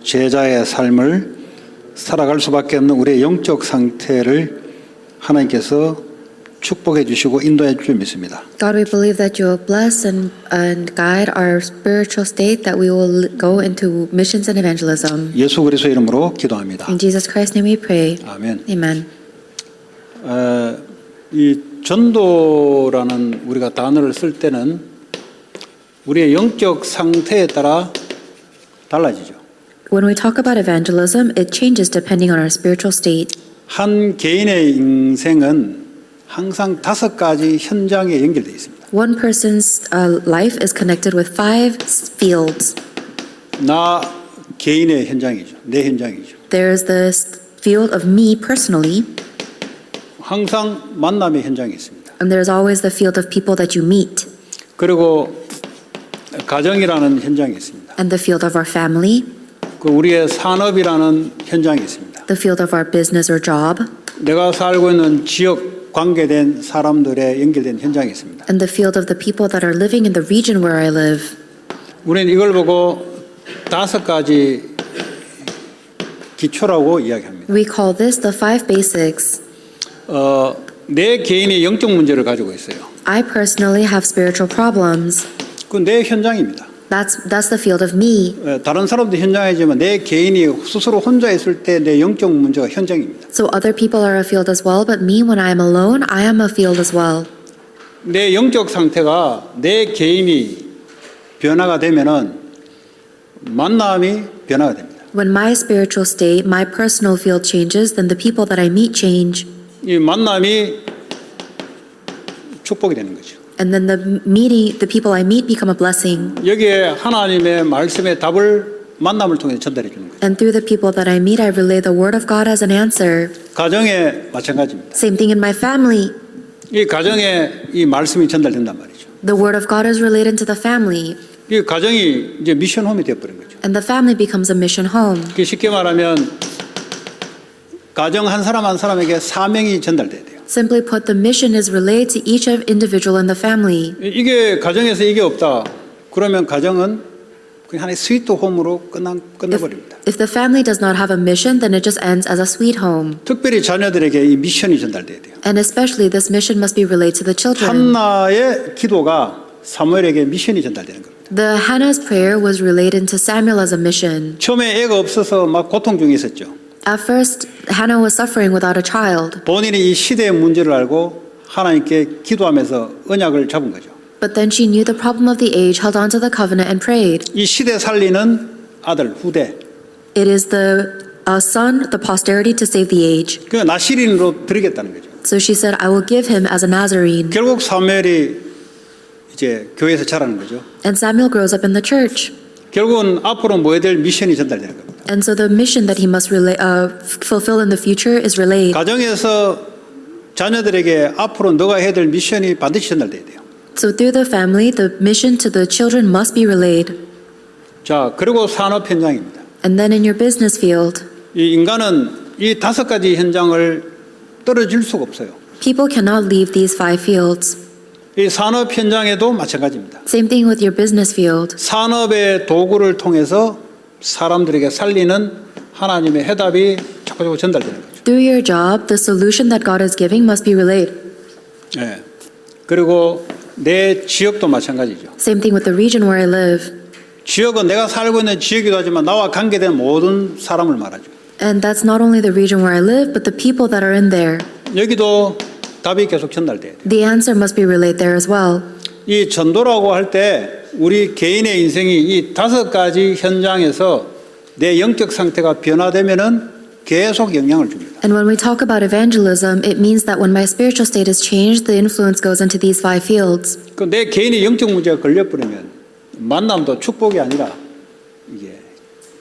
제자의 삶을 살아갈 수밖에 없는 우리의 영적 상태를 하나님께서 축복해 주시고 인도해 줄 믿습니다. God, we believe that you will bless and guide our spiritual state, that we will go into missions and evangelism. 예수 그리스도 이름으로 기도합니다. In Jesus Christ's name we pray. 아멘. Amen. 이 전도라는 우리가 단어를 쓸 때는 우리의 영적 상태에 따라 달라지죠. When we talk about evangelism, it changes depending on our spiritual state. 한 개인의 인생은 항상 5가지 현장에 연결되어 있습니다. One person's life is connected with 5 fields. 나 개인의 현장이죠. 내 현장이죠. There's the field of me personally, 항상 만남의 현장이 있습니다. and there's always the field of people that you meet, 그리고 가정이라는 현장이 있습니다. and the field of our family, 그 우리의 산업이라는 현장이 있습니다. the field of our business or job, 내가 살고 있는 지역 관계된 사람들의 연결된 현장이 있습니다. and the field of the people that are living in the region where I live. 우리는 이걸 보고 5가지 기초라고 이야기합니다. We call this the 5 basics. 내 개인의 영적 문제를 가지고 있어요. I personally have spiritual problems. 그 내 현장입니다. That's the field of me. 다른 사람도 현장이지만 내 개인이 스스로 혼자 있을 때 내 영적 문제가 현장입니다. So other people are a field as well, but me, when I am alone, I am a field as well. 내 영적 상태가 내 개인이 변화가 되면은 만남이 변화가 됩니다. When my spiritual state, my personal field changes, then the people that I meet change. 이 만남이 축복이 되는 거죠. And then the people I meet become a blessing. 여기에 하나님의 말씀의 답을 만남을 통해 전달해 주는 거죠. And through the people that I meet, I relay the word of God as an answer. 가정에 마찬가지입니다. Same thing in my family. 이 가정에 이 말씀이 전달된단 말이죠. The word of God is relayed into the family. 이 가정이 이제 미션홈이 되어버린 거죠. And the family becomes a mission home. 쉽게 말하면 가정 한 사람 한 사람에게 사명이 전달돼야 돼요. Simply put, the mission is relayed to each individual in the family. 이게 가정에서 이게 없다. 그러면 가정은 그냥 하나의 스위트 홈으로 끝나버립니다. If the family does not have a mission, then it just ends as a sweet home. 특별히 자녀들에게 이 미션이 전달돼야 돼요. And especially this mission must be relayed to the children. 한나의 기도가 사무엘에게 미션이 전달되는 겁니다. The Hannah's prayer was relayed into Samuel as a mission. 처음에 애가 없어서 막 고통 중에 있었죠. At first, Hannah was suffering without a child. 본인이 이 시대의 문제를 알고 하나님께 기도하면서 언약을 잡은 거죠. But then she knew the problem of the age, held on to the covenant, and prayed. 이 시대 살리는 아들 후대. It is the son, the posterity to save the age. 그 나시린으로 드리겠다는 거죠. So she said, I will give him as a Nazarene. 결국 사무엘이 이제 교회에서 자라는 거죠. And Samuel grows up in the church. 결국은 앞으로 뭐 해야 될 미션이 전달되는 겁니다. And so the mission that he must fulfill in the future is relayed. 가정에서 자녀들에게 앞으로 너가 해야 될 미션이 반드시 전달돼야 돼요. So through the family, the mission to the children must be relayed. 자, 그리고 산업 현장입니다. And then in your business field, 이 인간은 이 5가지 현장을 떨어질 수가 없어요. people cannot leave these 5 fields. 이 산업 현장에도 마찬가지입니다. Same thing with your business field. 산업의 도구를 통해서 사람들에게 살리는 하나님의 해답이 자꾸자꾸 전달되는 거죠. Through your job, the solution that God is giving must be relayed. 네. 그리고 내 지역도 마찬가지죠. Same thing with the region where I live. 지역은 내가 살고 있는 지역이기도 하지만 나와 관계된 모든 사람을 말하죠. And that's not only the region where I live, but the people that are in there. 여기도 답이 계속 전달돼야 돼요. The answer must be relayed there as well. 이 전도라고 할 때 우리 개인의 인생이 이 5가지 현장에서 내 영적 상태가 변화되면은 계속 영향을 줍니다. And when we talk about evangelism, it means that when my spiritual state is changed, the influence goes into these 5 fields. 그 내 개인의 영적 문제가 걸려버리면 만남도 축복이 아니라 이게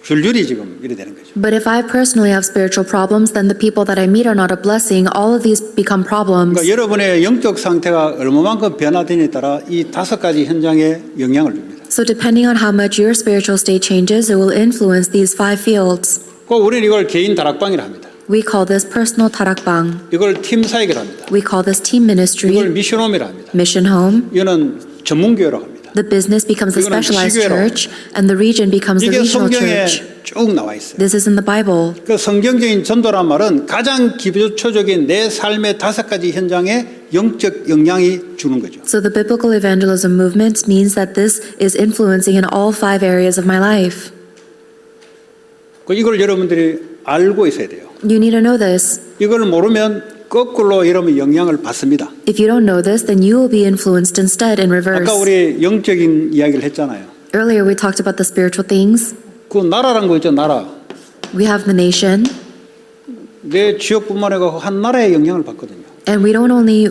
줄줄이 지금 이래 되는 거죠. But if I personally have spiritual problems, then the people that I meet are not a blessing. All of these become problems. 그러니까 여러분의 영적 상태가 얼마만큼 변화되느냐에 따라 이 5가지 현장에 영향을 줍니다. So depending on how much your spiritual state changes, it will influence these 5 fields. 꼭 우리는 이걸 개인 다락방이라 합니다. We call this personal tarakbang. 이걸 팀 사역이라 합니다. We call this team 이걸 ministry, 미션홈이라 합니다. mission home. 이거는 전문교회라고 합니다. The business becomes the 이거는 specialized 시계로. church, and the region becomes the 이게 regional 성경에 church. 쭉 나와 있어요. This is in the Bible. 그 성경적인 전도란 말은 가장 기초적인 내 삶의 5가지 현장에 영적 영향이 주는 거죠. So the biblical evangelism movement means that this is influencing in all 5 areas of my life. 이걸 여러분들이 알고 있어야 돼요. You need to know this. 이걸 모르면 거꾸로 여러분 영향을 받습니다. If you don't know this, then you will be influenced instead in reverse. 아까 우리 영적인 이야기를 했잖아요. Earlier we talked about the spiritual things. 그 나라란 거 있죠, 나라. We have the nation, 내 지역뿐만 아니라 한 나라의 영향을 받거든요. and we don't only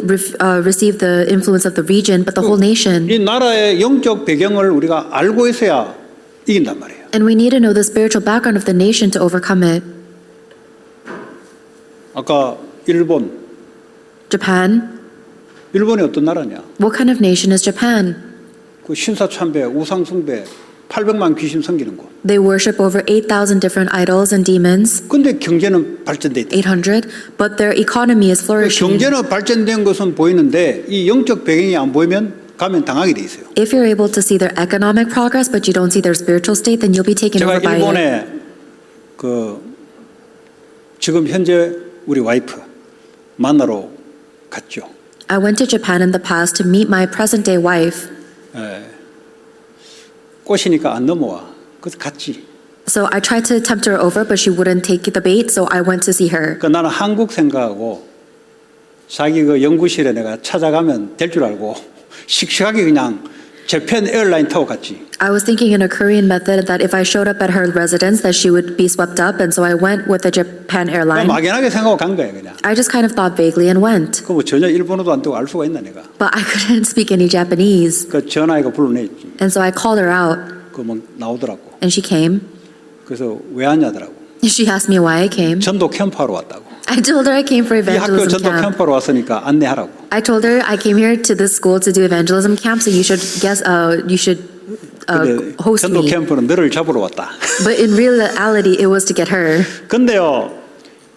receive the influence of the region, but the whole nation. 이 나라의 영적 배경을 우리가 알고 있어야 이긴단 말이에요. And we need to know the spiritual background of the nation to overcome it. 아까 일본. Japan. 일본이 어떤 나라냐? What kind of nation is Japan? 그 신사참배, 우상숭배, 800만 귀신 섬기는 곳. They worship over 8,000 different idols and demons, 근데 경제는 발전돼 있다. 800, but their economy is flourishing. 경제는 발전된 것은 보이는데 이 영적 배경이 안 보이면 가면 당하게 돼 있어요. If you're able to see their economic progress, but you don't see their spiritual state, then you'll be taken 제가 over by it. 일본에 그 지금 현재 우리 와이프 만나러 갔죠. I went to Japan in the past to meet my present-day wife. 예. 꼬시니까 안 넘어와. 그래서 갔지. So I tried to tempt her over, but she wouldn't take the bait, so I went to see her. 그러니까 나는 한국 생각하고 자기 그 연구실에 내가 찾아가면 될 줄 알고 씩씩하게 그냥 재팬 에어라인 타고 갔지. I was thinking in a Korean method that if I showed up at her residence, that she would be swept up, and so I went with the Japan airline. 막연하게 생각하고 간 거야 그냥. I just kind of thought vaguely and went, 그 뭐 전혀 일본어도 안 되고 알 수가 있나 내가. but I couldn't speak any Japanese. 그 전화해가 불러냈지. And so I called her out, 그 막 나오더라고. and she came. 그래서 왜 왔냐더라고. She asked me why I came. 전도 캠프하러 왔다고. I told her I came for 이 학교 evangelism 전도 camp. 캠프하러 왔으니까 안내하라고. I told her I came here to this school to do evangelism camp, so you should 근데 host 전도 me. 캠프는 너를 잡으러 왔다. But in reality, it was to get her. 근데요,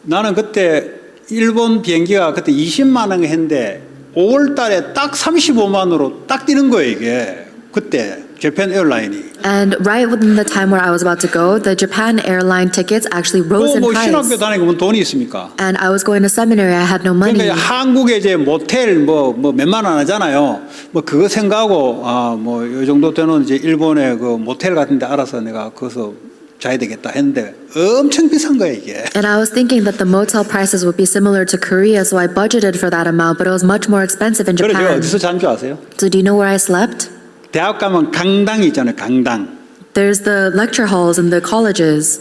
나는 그때 일본 비행기가 그때 20만 원 했는데 5월 달에 딱 35만으로 딱 뛰는 거예요, 이게. 그때 재팬 에어라인이. And right within the time where I was about to go, the Japan airline tickets actually rose in 뭐 price. 신학교 다니고 돈이 있습니까? And I was going to seminary, I had no money. 그러니까 한국에 이제 모텔 뭐 몇만 원 하잖아요. 뭐 그거 생각하고 뭐 이 정도 되는 이제 일본의 그 모텔 같은데 알아서 내가 거기서 자야 되겠다 했는데 엄청 비싼 거야 이게. And I was thinking that the motel prices would be similar to Korea, so I budgeted for that amount, but it was much more expensive in 그래서 Japan. 어디서 잔 줄 아세요? So do you know where I slept? 대학 가면 강당이 있잖아요, 강당. There's the lecture halls in the colleges.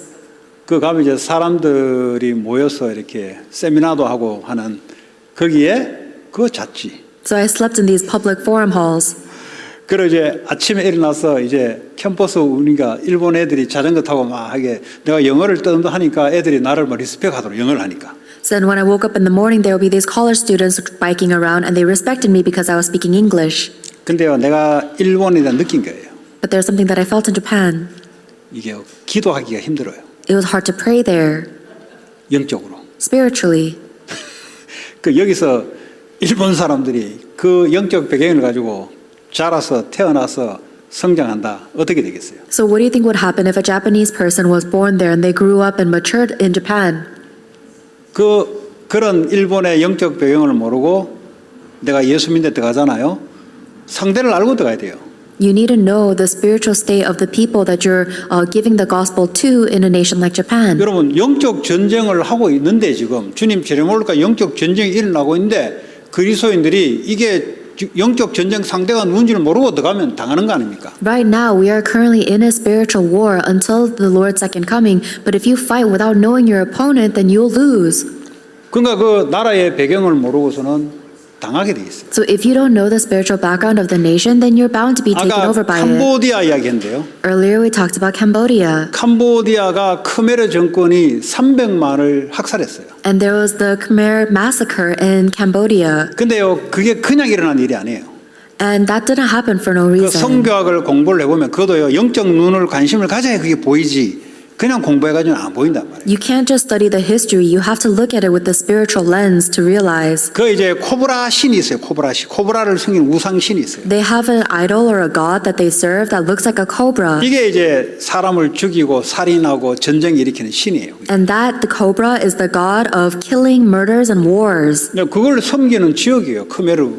그 가면 이제 사람들이 모여서 이렇게 세미나도 하고 하는 거기에 그거 잤지. So I slept in these public forum halls. 그리고 이제 아침에 일어나서 이제 캠퍼스 우리가 일본 애들이 자전거 타고 막 하게 내가 영어를 떠듬떠 하니까 애들이 나를 뭐 리스펙하도록 영어를 하니까. So then when I woke up in the morning, there would be these college students biking around, and they respected me because I was speaking English. 근데요, 내가 일본에 대한 느낀 거예요. But there's something that I felt in Japan. 이게 기도하기가 힘들어요. It was hard to pray there, 영적으로. spiritually. 그 여기서 일본 사람들이 그 영적 배경을 가지고 자라서 태어나서 성장한다. 어떻게 되겠어요? So what do you think would happen if a Japanese person was born there and they grew up and matured in Japan? 그런 일본의 영적 배경을 모르고 내가 예수 믿는 데 들어가잖아요. 상대를 알고 들어가야 돼요. You need to know the spiritual state of the people that you're giving the gospel to in a nation like Japan. 여러분 영적 전쟁을 하고 있는데 지금 주님 재림올까 영적 전쟁이 일어나고 있는데 그리스도인들이 이게 영적 전쟁 상대가 누군지를 모르고 들어가면 당하는 거 아닙니까? Right now, we are currently in a spiritual war until the Lord's second coming. But if you fight without knowing your opponent, then you'll lose. 그러니까 그 나라의 배경을 모르고서는 당하게 돼 있어요. So if you don't know the spiritual background of the nation, then you're bound to be taken 아까 over by it. 캄보디아 이야기했는데요. Earlier, we talked about Cambodia. 캄보디아가 크메르 정권이 300만을 학살했어요. And there was the Khmer massacre in Cambodia. 근데요, 그게 그냥 일어난 일이 아니에요. And that didn't happen for no 그 reason. 성교학을 공부를 해보면 그것도요, 영적 눈을 관심을 가져야 그게 보이지. 그냥 공부해가지고는 안 보인단 말이에요. You can't just study the history, you have to look at it with the spiritual lens to realize. 그 이제 코브라 신이 있어요. 코브라 신. 코브라를 섬기는 우상 신이 있어요. They have an idol or a god that they serve that looks like a cobra. 이게 이제 사람을 죽이고 살인하고 전쟁 일으키는 신이에요. And that the cobra is the god of killing, murders, and wars. 그걸 섬기는 지역이에요. 크메르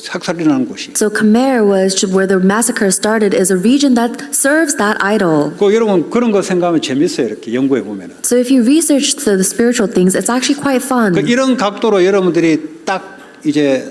학살이라는 곳이. So Khmer was where the massacre started is a region that serves that idol. 여러분 그런 거 생각하면 재밌어요. 이렇게 연구해 보면은. So if you research the spiritual things, it's actually quite fun. 이런 각도로 여러분들이 딱 이제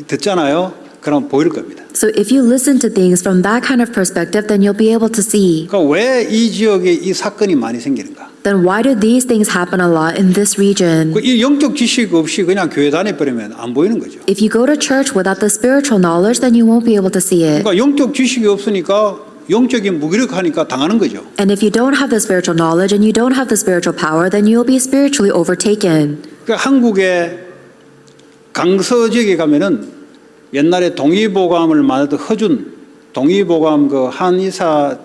듣잖아요. 그럼 보일 겁니다. So if you listen to things from that kind of perspective, then you'll be able to see. 그러니까 왜 이 지역에 이 사건이 많이 생기는가? Then why do these things happen a lot in this region? 이 영적 지식 없이 그냥 교회 다녀버리면 안 보이는 거죠. If you go to church without the spiritual knowledge, then you won't be able to see it. 그러니까 영적 지식이 없으니까 영적인 무기력하니까 당하는 거죠. And if you don't have the spiritual knowledge and you don't have the spiritual power, then you'll be spiritually overtaken. 그러니까 한국의 강서 지역에 가면은 옛날에 동의보감을 만들던 허준 동의보감 그 한의사잖아요.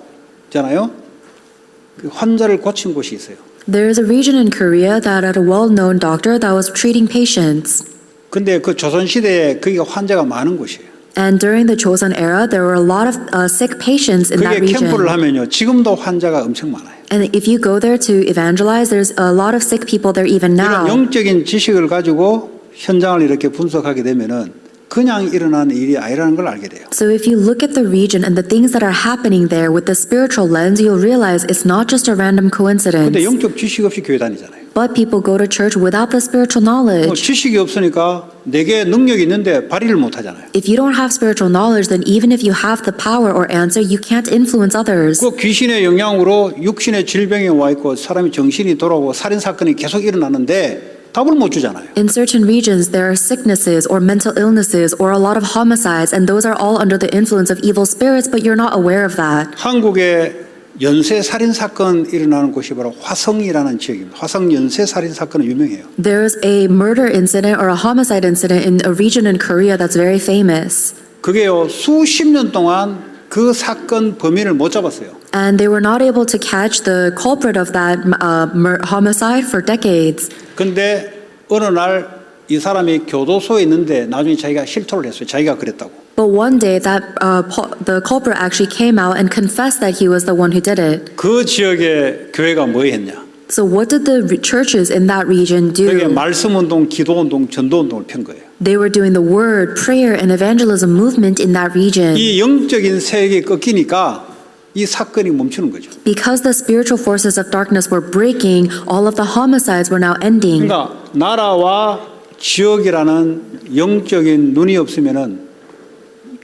그 환자를 고친 곳이 있어요. There is a region in Korea that had a well-known doctor that was treating patients. 근데 그 조선 시대에 거기가 환자가 많은 곳이에요. And during the Joseon era, there were a lot of sick patients in that 그게 캠프를 region. 하면요. 지금도 환자가 엄청 많아요. And if you go there to evangelize, there's a lot of sick people there even 이런 now. 영적인 지식을 가지고 현장을 이렇게 분석하게 되면은 그냥 일어난 일이 아니라는 걸 알게 돼요. So if you look at the region and the things that are happening there with the spiritual lens, you'll realize it's not just a random coincidence. 근데 영적 지식 없이 교회 다니잖아요. But people go to church without the spiritual knowledge. 지식이 없으니까 내게 능력이 있는데 발휘를 못 하잖아요. If you don't have spiritual knowledge, then even if you have the power or answer, you can't influence others. 그 귀신의 영향으로 육신의 질병에 와 있고 사람이 정신이 돌아오고 살인 사건이 계속 일어나는데 답을 못 주잖아요. In certain regions, there are sicknesses or mental illnesses or a lot of homicides, and those are all under the influence of evil spirits, but you're not aware of that. 한국의 연쇄 살인 사건 일어나는 곳이 바로 화성이라는 지역입니다. 화성 연쇄 살인 사건은 유명해요. There's a murder incident or a homicide incident in a region in Korea that's very famous. 그게요 수십 년 동안 그 사건 범인을 못 잡았어요. And they were not able to catch the culprit of that homicide for decades. 근데 어느 날 이 사람이 교도소에 있는데 나중에 자기가 실토를 했어요. 자기가 그랬다고. But one day that the culprit actually came out and confessed that he was the one who did it. 그 지역의 교회가 뭐 했냐? So what did the churches in that region 그게 do? 말씀운동, 기도운동, 전도운동을 편 거예요. They were doing the word, prayer, and evangelism movement in that region. 이 영적인 세력이 꺾이니까 이 사건이 멈추는 거죠. Because the spiritual forces of darkness were breaking, all of the homicides were now ending. 그러니까 나라와 지역이라는 영적인 눈이 없으면은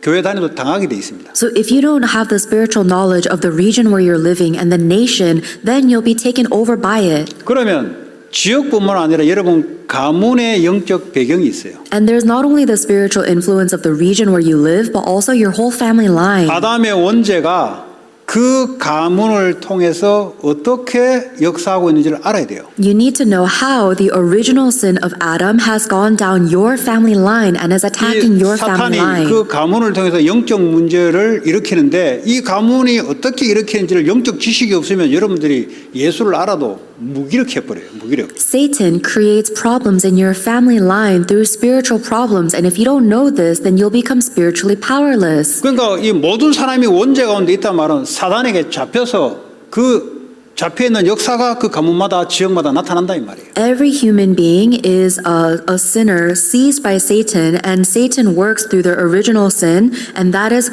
교회 다니도 당하게 돼 있습니다. So if you don't have the spiritual knowledge of the region where you're living and the nation, then you'll be taken over by it. 그러면 지역뿐만 아니라 여러분 가문의 영적 배경이 있어요. And there's not only the spiritual influence of the region where you live, but also your whole family line. 아담의 원죄가 그 가문을 통해서 어떻게 역사하고 있는지를 알아야 돼요. You need to know how the original sin of Adam has gone down your family line and is attacking 이 your family 사탄이 line. 그 가문을 통해서 영적 문제를 일으키는데 이 가문이 어떻게 일으키는지를 영적 지식이 없으면 여러분들이 예수를 알아도 무기력해버려요. 무기력. Satan creates problems in your family line through spiritual problems, and if you don't know this, then you'll become spiritually powerless. 그러니까 이 모든 사람이 원죄 가운데 있단 말은 사단에게 잡혀서 그 잡혀 있는 역사가 그 가문마다 지역마다 나타난다 이 말이에요. Every human being is a sinner seized by Satan, and Satan works through their original sin, and that is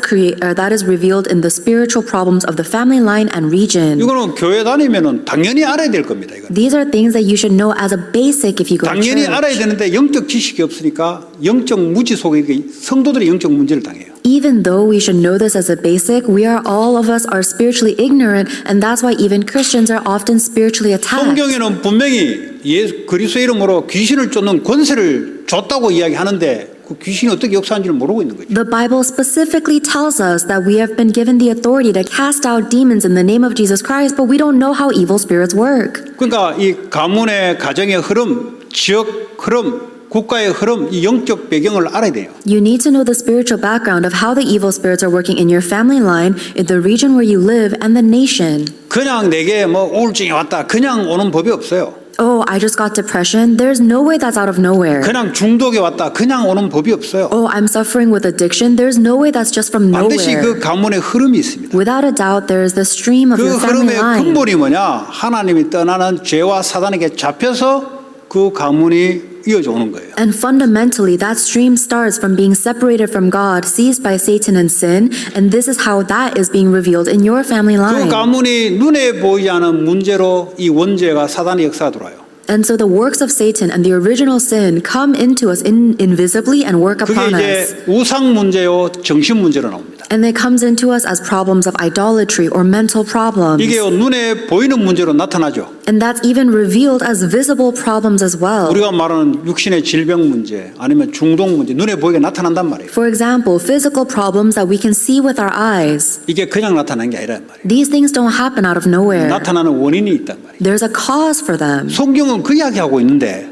revealed in the spiritual problems of the family line and region. 이거는 교회 다니면은 당연히 알아야 될 겁니다. 이거. These are things that you should know as a basic if you go to 당연히 알아야 church. 되는데 영적 지식이 없으니까 영적 무지 속에 성도들이 영적 문제를 당해요. Even though we should know this as a basic, all of us are spiritually ignorant, and that's why even Christians are often spiritually attacked. 성경에는 분명히 그리스도 이름으로 귀신을 쫓는 권세를 줬다고 이야기하는데 그 귀신이 어떻게 역사하는지를 모르고 있는 거죠. The Bible specifically tells us that we have been given the authority to cast out demons in the name of Jesus Christ, but we don't know how evil spirits work. 그러니까 이 가문의 가정의 흐름, 지역 흐름 국가의 흐름, 이 영적 배경을 알아야 돼요. You need to know the spiritual background of how the evil spirits are working in your family line, in the region where you live, and the nation. 그냥 내게 뭐 우울증이 왔다. 그냥 오는 법이 없어요. Oh, I just got depression. There's no way that's out of nowhere. 그냥 중독이 왔다. 그냥 오는 법이 없어요. Oh, I'm suffering with addiction. There's no way that's just from 반드시 그 nowhere. 가문의 흐름이 있습니다. Without a doubt, there is the stream of 그 your family 흐름의 line. 근본이 뭐냐? 하나님이 떠나는 죄와 사단에게 잡혀서 그 가문이 이어져 오는 거예요. And fundamentally, that stream starts from being separated from God, seized by Satan and sin, and this is how that is being revealed in your family 그 line. 가문이 눈에 보이지 않은 문제로 이 원죄가 사단의 역사가 들어와요. And so the works of Satan and the original sin come into us invisibly and work 그게 upon us. 이제 우상 문제요, 정신 문제로 나옵니다. And it comes into us as problems of idolatry or mental problems. 이게요, 눈에 보이는 문제로 나타나죠. And that's even revealed as visible problems as well. 우리가 말하는 육신의 질병 문제, 아니면 중독 문제, 눈에 보이게 나타난단 말이에요. For example, physical problems that we can see with our eyes. 이게 그냥 나타나는 게 아니란 말이에요. These things don't happen out of nowhere. 나타나는 원인이 있단 말이에요. There's a cause for them. 성경은 그 이야기하고 있는데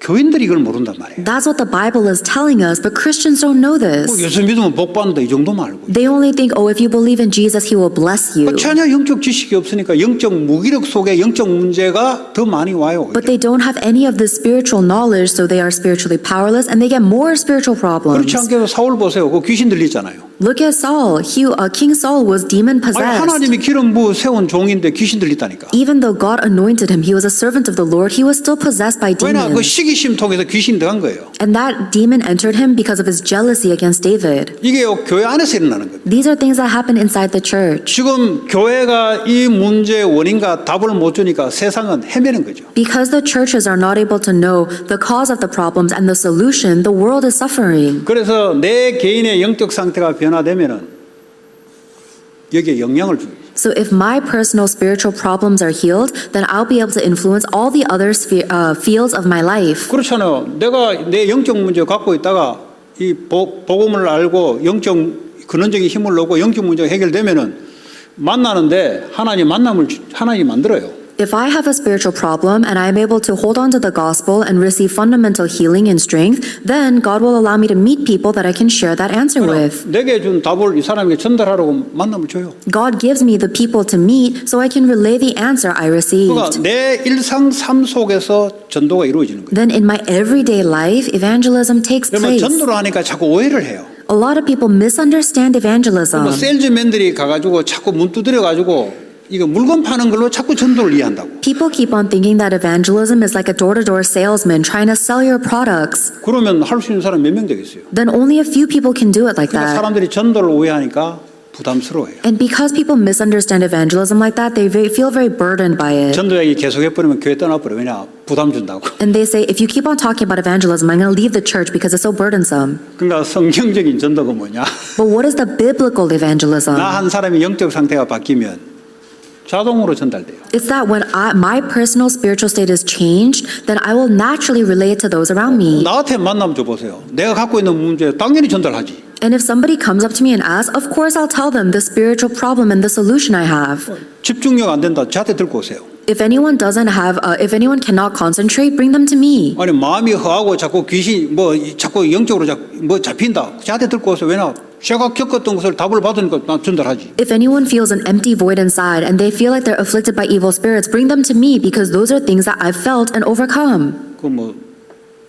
교인들이 이걸 모른단 말이에요. That's what the Bible is telling us, but Christians don't know this. 예수 믿으면 복 받는다 이 정도만 알고. They only think, oh, if you believe in Jesus, He will bless you. 전혀 영적 지식이 없으니까 영적 무기력 속에 영적 문제가 더 많이 와요. But they don't have any of this spiritual knowledge, so they are spiritually powerless and they get more spiritual problems. 그렇지 않게 해서 사울 보세요. 그 귀신 들리잖아요. Look at Saul. King Saul was demon 아니, possessed. 하나님이 기름 부어 세운 종인데 귀신 들리다니까. Even though God anointed him, he was a servant of the Lord, he was still possessed by 왜냐 그 demons. 시기심 통해서 귀신이 들어간 거예요. And that demon entered him because of his jealousy against David. 이게요 교회 안에서 일어나는 거예요. These are things that happen inside the church. 지금 교회가 이 문제의 원인과 답을 못 주니까 세상은 헤매는 거죠. Because the churches are not able to know the cause of the problems and the solution, the world is suffering. 그래서 내 개인의 영적 상태가 변화되면은 여기에 영향을 줍니다. So if my personal spiritual problems are healed, then I'll be able to influence all the other fields of my life. 그렇잖아요. 내가 내 영적 문제 갖고 있다가 이 복음을 알고 영적 근원적인 힘을 얻고 영적 문제가 해결되면은 만나는데 하나님 만들어요. If I have a spiritual problem and I'm able to hold on to the gospel and receive fundamental healing and strength, then God will allow me to meet people that I can share that answer with. 내게 준 답을 이 사람에게 전달하라고 만남을 줘요. God gives me the people to meet so I can relay the answer I 그러니까 received. 내 일상 삶 속에서 전도가 이루어지는 거예요. Then in my everyday life, evangelism takes 그러면 place. 전도를 하니까 자꾸 오해를 해요. A lot of people misunderstand evangelism. 뭐 세일즈맨들이 가가지고 자꾸 문 두드려가지고 이거 물건 파는 걸로 자꾸 전도를 이해한다고. People keep on thinking that evangelism is like a door-to-door salesman trying to sell your products. 그러면 할 수 있는 사람 몇 명 되겠어요? Then only a few people can do it like 그러니까 that. 사람들이 전도를 오해하니까 부담스러워요. And because people misunderstand evangelism like that, they feel very burdened by it. 전도 얘기 계속해버리면 교회 떠나버려. 왜냐? 부담 준다고. And they say, if you keep on talking about evangelism, I'm going to leave the church because it's so burdensome. 그러니까 성경적인 전도가 뭐냐? But what is the biblical evangelism? 나 한 사람의 영적 상태가 바뀌면 자동으로 전달돼요. It's that when my personal spiritual state is changed, then I will naturally relay it to those around me. 나한테 만나면 줘보세요. 내가 갖고 있는 문제 당연히 전달하지. And if somebody comes up to me and asks, of course I'll tell them the spiritual problem and the solution I have. 집중력 안 된다. 저한테 들고 오세요. If anyone if anyone cannot concentrate, bring them to me. 아니 마음이 허하고 자꾸 귀신 자꾸 영적으로 잡힌다. 저한테 들고 오세요. 왜냐? 제가 겪었던 것을 답을 받으니까 난 전달하지. If anyone feels an empty void inside and they feel like they're afflicted by evil spirits, bring them to me because those are things that I've felt and overcome.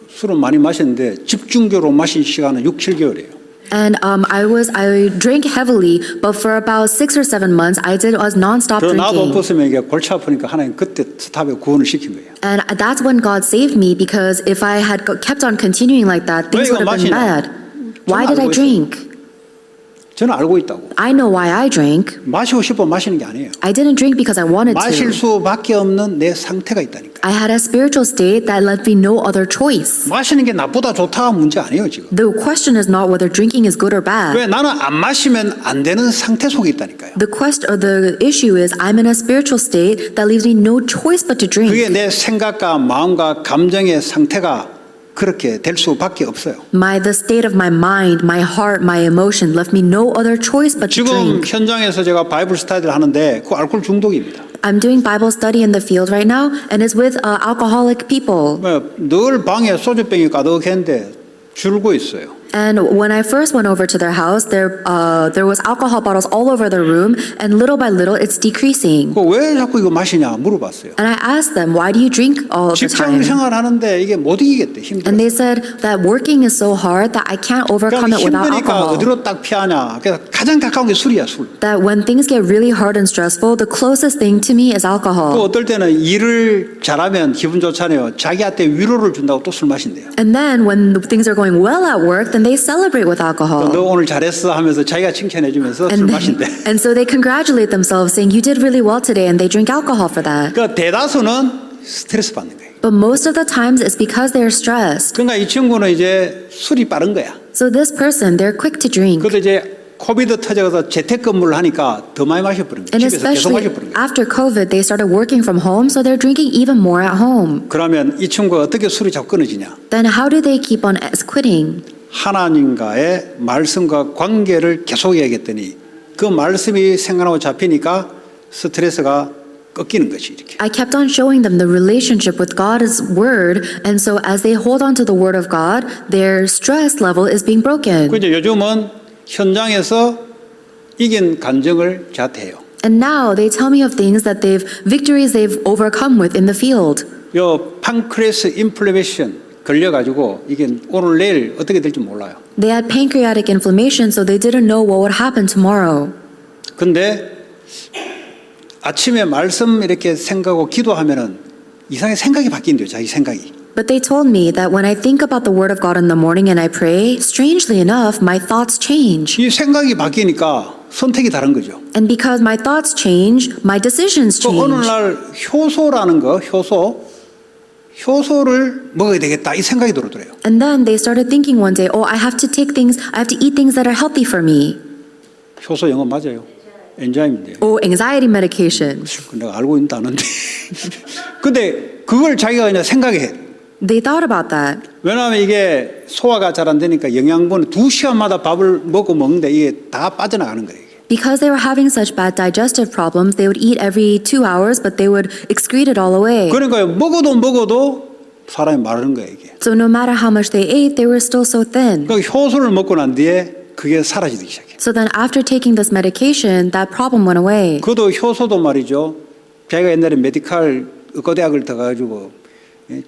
술은 많이 마셨는데 집중적으로 마신 시간은 6-7개월이에요. And I drank heavily, but for about 6 or 7 months, I was nonstop 그 나도 drinking. 없었으면 이게 골치 아프니까 하나님 그때 스탑에 구원을 시킨 거예요. And that's when God saved me because if I had kept on continuing like that, things 왜 이거 would have been 마시나? bad. Why did I 알고 있어요. drink? 저는 알고 있다고. I know why I drank. 마시고 싶어 마시는 게 아니에요. I didn't drink because I wanted 마실 to. 수밖에 없는 내 상태가 있다니까. I had a spiritual state that left me no other choice. 마시는 게 나쁘다 좋다 문제 아니에요 지금. The question is not whether drinking is good or bad. 왜 나는 안 마시면 안 되는 상태 속에 있다니까요. The issue is I'm in a spiritual state that leaves me no choice but to drink. 그게 내 생각과 마음과 감정의 상태가 그렇게 될 수밖에 없어요. The state of my mind, my heart, my emotion left me no other choice but to 지금 drink. 현장에서 제가 바이블 스타디를 하는데 그 알코올 중독입니다. I'm doing Bible study in the field right now, and it's with alcoholic people. 늘 방에 소주병이 가득했는데 줄고 있어요. And when I first went over to their house, there was alcohol bottles all over their room, and little by little, it's decreasing. 왜 자꾸 이거 마시냐 물어봤어요. And I asked them, why do you drink all the 직장 time? 생활하는데 이게 못 이기겠대. 힘들어. And they said that working is so hard that I can't overcome 그러니까 it without 힘드니까 alcohol. 어디로 딱 피하냐. 그래서 가장 가까운 게 술이야 술. That when things get really hard and stressful, the closest thing to me is 또 alcohol. 어떨 때는 일을 잘하면 기분 좋잖아요. 자기한테 위로를 준다고 또 술 마신대요. And then when things are going well at work, then they celebrate with alcohol. 너 오늘 잘했어 하면서 자기가 칭찬해주면서 술 마신대. And so they congratulate themselves, saying, "You did really well today," and they drink alcohol for that. 그러니까 대다수는 스트레스 받는 거예요. But most of the times, it's because they're stressed. 그러니까 이 친구는 이제 술이 빠른 거야. So this person, they're quick to drink. 그것도 이제 코비드 터져서 재택근무를 하니까 더 많이 마셔버린 거예요. And 집에서 계속 especially 마셔버린 거예요. after COVID, they started working from home, so they're drinking even more at home. 그러면 이 친구가 어떻게 술이 자꾸 끊어지냐? Then how do they keep on quitting? 하나님과의 말씀과 관계를 계속 해야겠더니 그 말씀이 생각나고 잡히니까 스트레스가 꺾이는 것이 이렇게. I kept on showing them the relationship with God's word, and so as they hold on to the word of God, their stress level is being broken. 그죠? 요즘은 현장에서 이긴 간증을 자퇴해요. And now they tell me of things that victories they've overcome with in the field. 요 판크레스 인플레메이션 걸려가지고 이게 오늘 내일 어떻게 될지 몰라요. They had pancreatic inflammation, so they didn't know what would happen tomorrow. 근데 아침에 말씀 이렇게 생각하고 기도하면은 이상하게 생각이 바뀐대요. 자기 생각이. But they told me that when I think about the word of God in the morning and I pray, strangely enough, my thoughts change. 이 생각이 바뀌니까 선택이 다른 거죠. And because my thoughts change, my decisions 또 어느 change. 날 효소라는 거, 효소를 먹어야 되겠다 이 생각이 들더래요. And then they started thinking one day, oh, I have to eat things that are healthy for me. 효소 영어 맞아요. 엔자임인데. Oh, anxiety medication. 내가 알고 있는 단어인데. 근데 그걸 자기가 그냥 생각해. They thought about that. 왜냐하면 이게 소화가 잘 안 되니까 영양분 2시간마다 밥을 먹는데 이게 다 빠져나가는 거예요. 이게. Because they were having such bad digestive problems, they would eat every 2 hours, but they would excrete it all away. 그러니까 먹어도 사람이 마르는 거예요. 이게. So no matter how much they ate, they were still so thin. 그러니까 효소를 먹고 난 뒤에 그게 사라지기 시작해요. So then after taking this medication, that problem went away. 그것도 효소도 말이죠. 자기가 옛날에 메디칼 의과대학을 들어가지고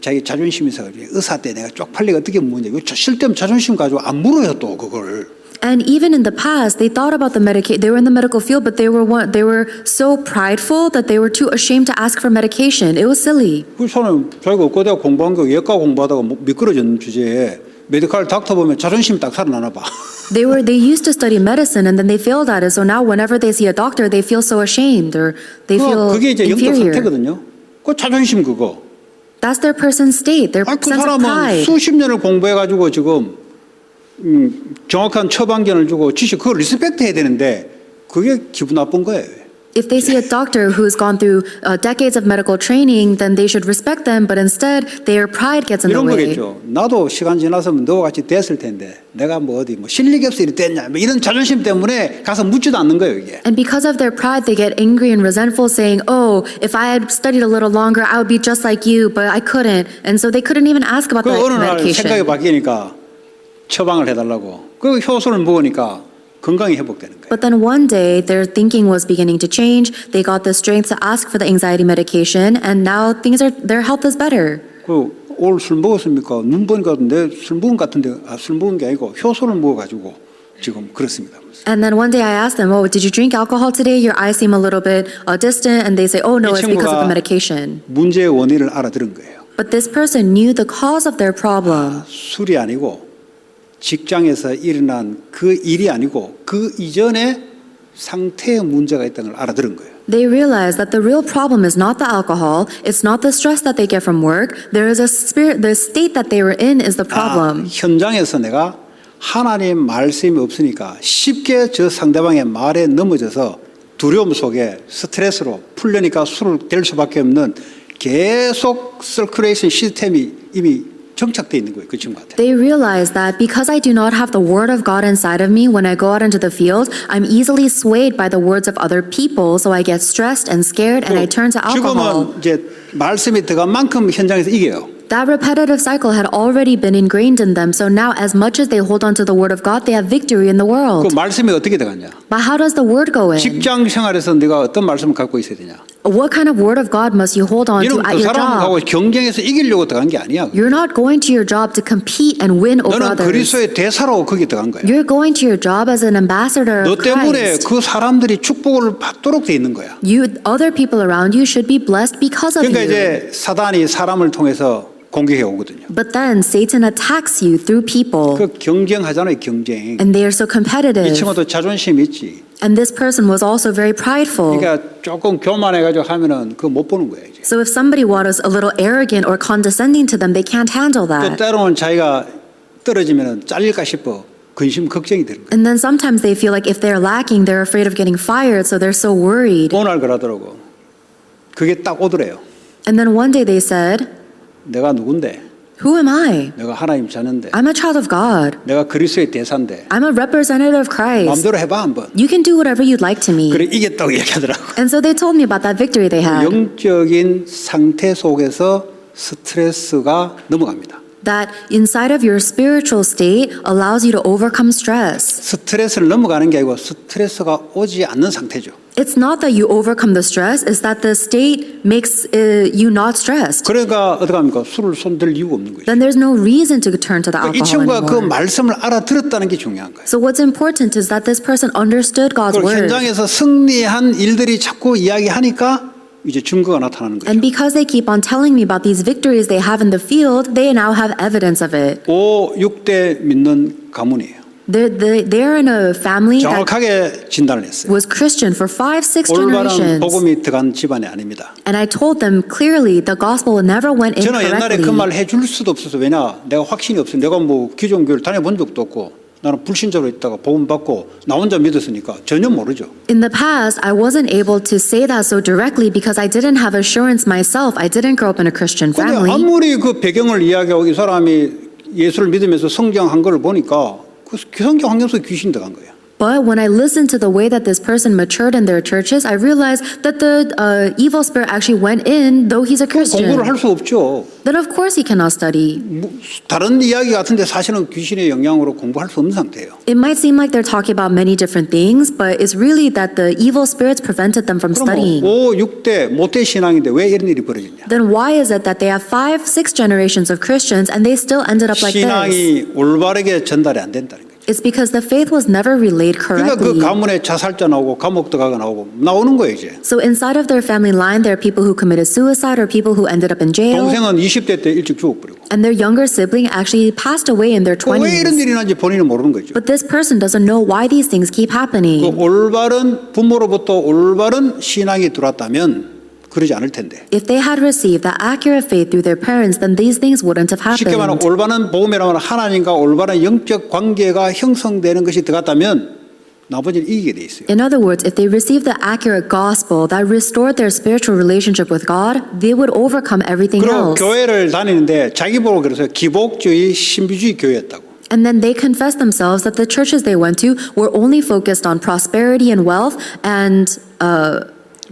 자기 자존심이 있어가지고 의사 때 내가 쪽팔리가 어떻게 묻냐. 쓸데없는 자존심 가지고 안 물어요 또 그걸. And even in the past, they thought about the medication. They were in the medical field, but they were so prideful that they were too ashamed to ask for medication. It was silly. 그 사람 자기가 의과대학 공부한 거 예과 공부하다가 미끄러진 주제에 메디칼 닥터 보면 자존심이 딱 살아나나 봐. They used to study medicine and then they failed at it. So now whenever they see a doctor, they feel so ashamed or they feel 그게 이제 영적 inferior. 상태거든요. 그 자존심 그거. That's their person's state, their 그 sense of 사람은 pride. 수십 년을 공부해가지고 지금 정확한 처방전을 주고 지식 그걸 리스펙트 해야 되는데 그게 기분 나쁜 거예요. If they see a doctor who's gone through decades of medical training, then they should respect them, but instead their pride gets in the 이런 way. 거겠죠. 나도 시간 지나서 너와 같이 됐을 텐데 내가 뭐 어디 뭐 실력이 없어 이리 됐냐 뭐 이런 자존심 때문에 가서 묻지도 않는 거예요 이게. And because of their pride, they get angry and resentful, saying, "Oh, if I had studied a little longer, I would be just like you, but I couldn't." And so they couldn't even ask about 그 the 어느 날 생각이 medication. 바뀌니까 처방을 해달라고. 그 효소를 먹으니까 건강이 회복되는 거예요. But then one day, their thinking was beginning to change. They got the strength to ask for the anxiety medication, and now their health is better. 그 오늘 술 먹었습니까? 눈 보니까 내 술 먹은 것 같은데 술 먹은 게 아니고 효소를 먹어가지고 지금 그렇습니다. And then one day I asked them, "Oh, did you drink alcohol today? Your eyes seem a little bit distant." And they say, "Oh, no, 이 it's because of 친구가 the medication." 문제의 원인을 알아들은 거예요. But this person knew the cause of their problem. 술이 아니고 직장에서 일어난 그 일이 아니고 그 이전에 상태의 문제가 있다는 걸 알아들은 거예요. They realize that the real problem is not the alcohol, it's not the stress that they get from work. There is the state that they were in is the problem. 현장에서 내가 하나님 말씀이 없으니까 쉽게 저 상대방의 말에 넘어져서 두려움 속에 스트레스로 풀려니까 술을 댈 수밖에 없는 계속 서큘레이션 시스템이 이미 정착돼 있는 거예요. 그 친구한테. They realize that because I do not have the word of God inside of me, when I go out into the field, I'm easily swayed by the words of other people, so I get stressed and scared and I turn to alcohol. 지금은 이제 말씀이 들어간 만큼 현장에서 이겨요. That repetitive cycle had already been ingrained in them, so now as much as they hold on to the word of God, they have victory in the 그 world. 말씀이 어떻게 들어갔냐? But how does the word go in? 직장 생활에서 네가 어떤 말씀을 갖고 있어야 되냐? What kind of word of God must you hold on to 너는 at 그 your 사람하고 job? 경쟁해서 이기려고 들어간 게 아니야. You're not going to your job to compete and win over 너는 others. 그리스도의 대사로 거기 들어간 거야. You're going to your job as an ambassador 너 of 때문에 Christ. 그 사람들이 축복을 받도록 돼 있는 거야. Other people around you should be blessed because of 그러니까 you. 이제 사단이 사람을 통해서 공격해 오거든요. But then Satan attacks you through people, 그 경쟁하잖아요, 경쟁. and they are so 이 competitive. 친구도 자존심 있지. And this person was also very prideful. 그러니까 조금 교만해가지고 하면은 그거 못 보는 거예요. 이제. So if somebody was a little arrogant or condescending to them, they can't handle 또 that. 때로는 자기가 떨어지면은 잘릴까 싶어 근심 걱정이 되는 거예요. And then sometimes they feel like if they're lacking, they're afraid of getting fired, so they're so worried. 오늘 그러더라고. 그게 딱 오더래요. And then one day they said, 내가 누군데? who am I? 내가 하나님 자녀인데. I'm a child of God. 내가 그리스도의 대사인데. I'm a representative of Christ. 마음대로 해봐 한번. You can do whatever you'd like to me. 그래 이겼다고 얘기하더라고. And so they told me about that victory they had. 영적인 상태 속에서 스트레스가 넘어갑니다. That inside of your spiritual state allows you to overcome stress. 스트레스를 넘어가는 게 아니고 스트레스가 오지 않는 상태죠. It's not that you overcome the stress, it's that the state makes you not stressed. 그러니까 어떡합니까? 술을 손댈 이유가 없는 거죠. Then there's no reason to turn to the 이 alcohol 친구가 그 anymore. 말씀을 알아들었다는 게 중요한 거예요. So what's important is that this person understood God's 그리고 word. 현장에서 승리한 일들이 자꾸 이야기하니까 이제 증거가 나타나는 거죠. And because they keep on telling me about these victories they have in the field, they now have evidence of it. 5, 6대 믿는 가문이에요. They're in a family that 정확하게 진단을 했어요. was Christian for 5, 6 올바른 generations. 복음이 들어간 집안이 아닙니다. And I told them clearly the gospel never went in 저는 옛날에 그 correctly. 말 해줄 수도 없어서 왜냐 내가 확신이 없어요. 내가 뭐 기존교회를 다녀본 적도 없고 나는 불신자로 있다가 복음 받고 나 혼자 믿었으니까 전혀 모르죠. In the past, I wasn't able to say that so directly because I didn't have assurance myself. I didn't grow up in a Christian 근데 family. 아무리 그 배경을 이야기하고 이 사람이 예수를 믿으면서 성장한 걸 보니까 그 성경 환경 속에 귀신이 들어간 거예요. But when I listened to the way that this person matured in their churches, I realized that the evil spirit actually went in, though he's a Christian. 공부를 할 수 없죠. Then of course he cannot study. 다른 이야기 같은데 사실은 귀신의 영향으로 공부할 수 없는 상태예요. It might seem like they're talking about many different things, but it's really that the evil spirits prevented them from 그럼 studying. 5, 6대 모태 신앙인데 왜 이런 일이 벌어졌냐? Then why is it that they have 5, 6 generations of Christians and they still ended up like this? 신앙이 올바르게 전달이 안 된다는 거죠. It's because the faith was never relayed 그러니까 그 correctly. 가문에 자살자 나오고 감옥 들어가가 나오고 나오는 거예요 이제. So inside of their family line, there are people who committed suicide or people who ended up in jail. 동생은 20대 때 일찍 죽어버리고. And their younger sibling actually passed away in their 왜 이런 20s. 일이 난지 본인은 모르는 거죠. But this person doesn't know why these things keep 그 happening. 올바른 부모로부터 올바른 신앙이 들어왔다면 그러지 않을 텐데. If they had received the accurate faith through their parents, then these things wouldn't have 쉽게 말하면 happened. 올바른 복음이라면 하나님과 올바른 영적 관계가 형성되는 것이 들어갔다면 나머지는 이기게 돼 있어요. In other words, if they received the accurate gospel that restored their spiritual relationship with God, they would overcome everything 그리고 else. 교회를 다니는데 자기 보고 그래서 기복주의, 신비주의 교회였다고. And then they confessed themselves that the churches they went to were only focused on prosperity and wealth and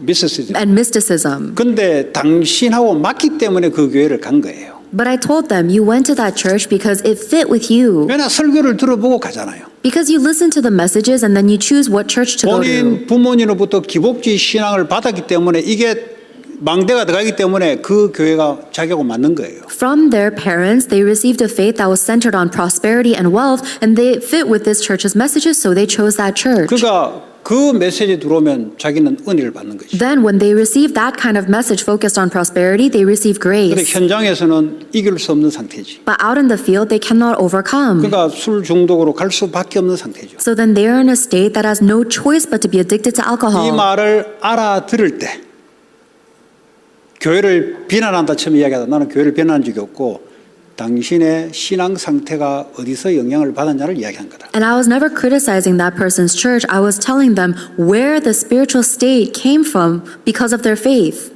미스시즘. mysticism. 근데 당신하고 맞기 때문에 그 교회를 간 거예요. But I told them, you went to that church because it fit with you. 왜냐 설교를 들어보고 가잖아요. Because you listen to the messages and then you choose what church to go to. 본인 부모님으로부터 기복주의 신앙을 받았기 때문에 이게 망대가 들어가기 때문에 그 교회가 자기하고 맞는 거예요. From their parents, they received a faith that was centered on prosperity and wealth, and they fit with this church's messages, so they chose that church. 그러니까 그 메시지 들어오면 자기는 은혜를 받는 거지. Then when they receive that kind of message focused on prosperity, they receive 근데 grace. 현장에서는 이길 수 없는 상태지. But out in the field, they cannot overcome. 그러니까 술 중독으로 갈 수밖에 없는 상태죠. So then they are in a state that has no choice but to be addicted to 이 alcohol. 말을 알아들을 때 교회를 비난한다 처음 이야기하다 나는 교회를 비난한 적이 없고 당신의 신앙 상태가 어디서 영향을 받았냐를 이야기한 거다. And I was never criticizing that person's church. I was telling them where the spiritual state came from because of their faith.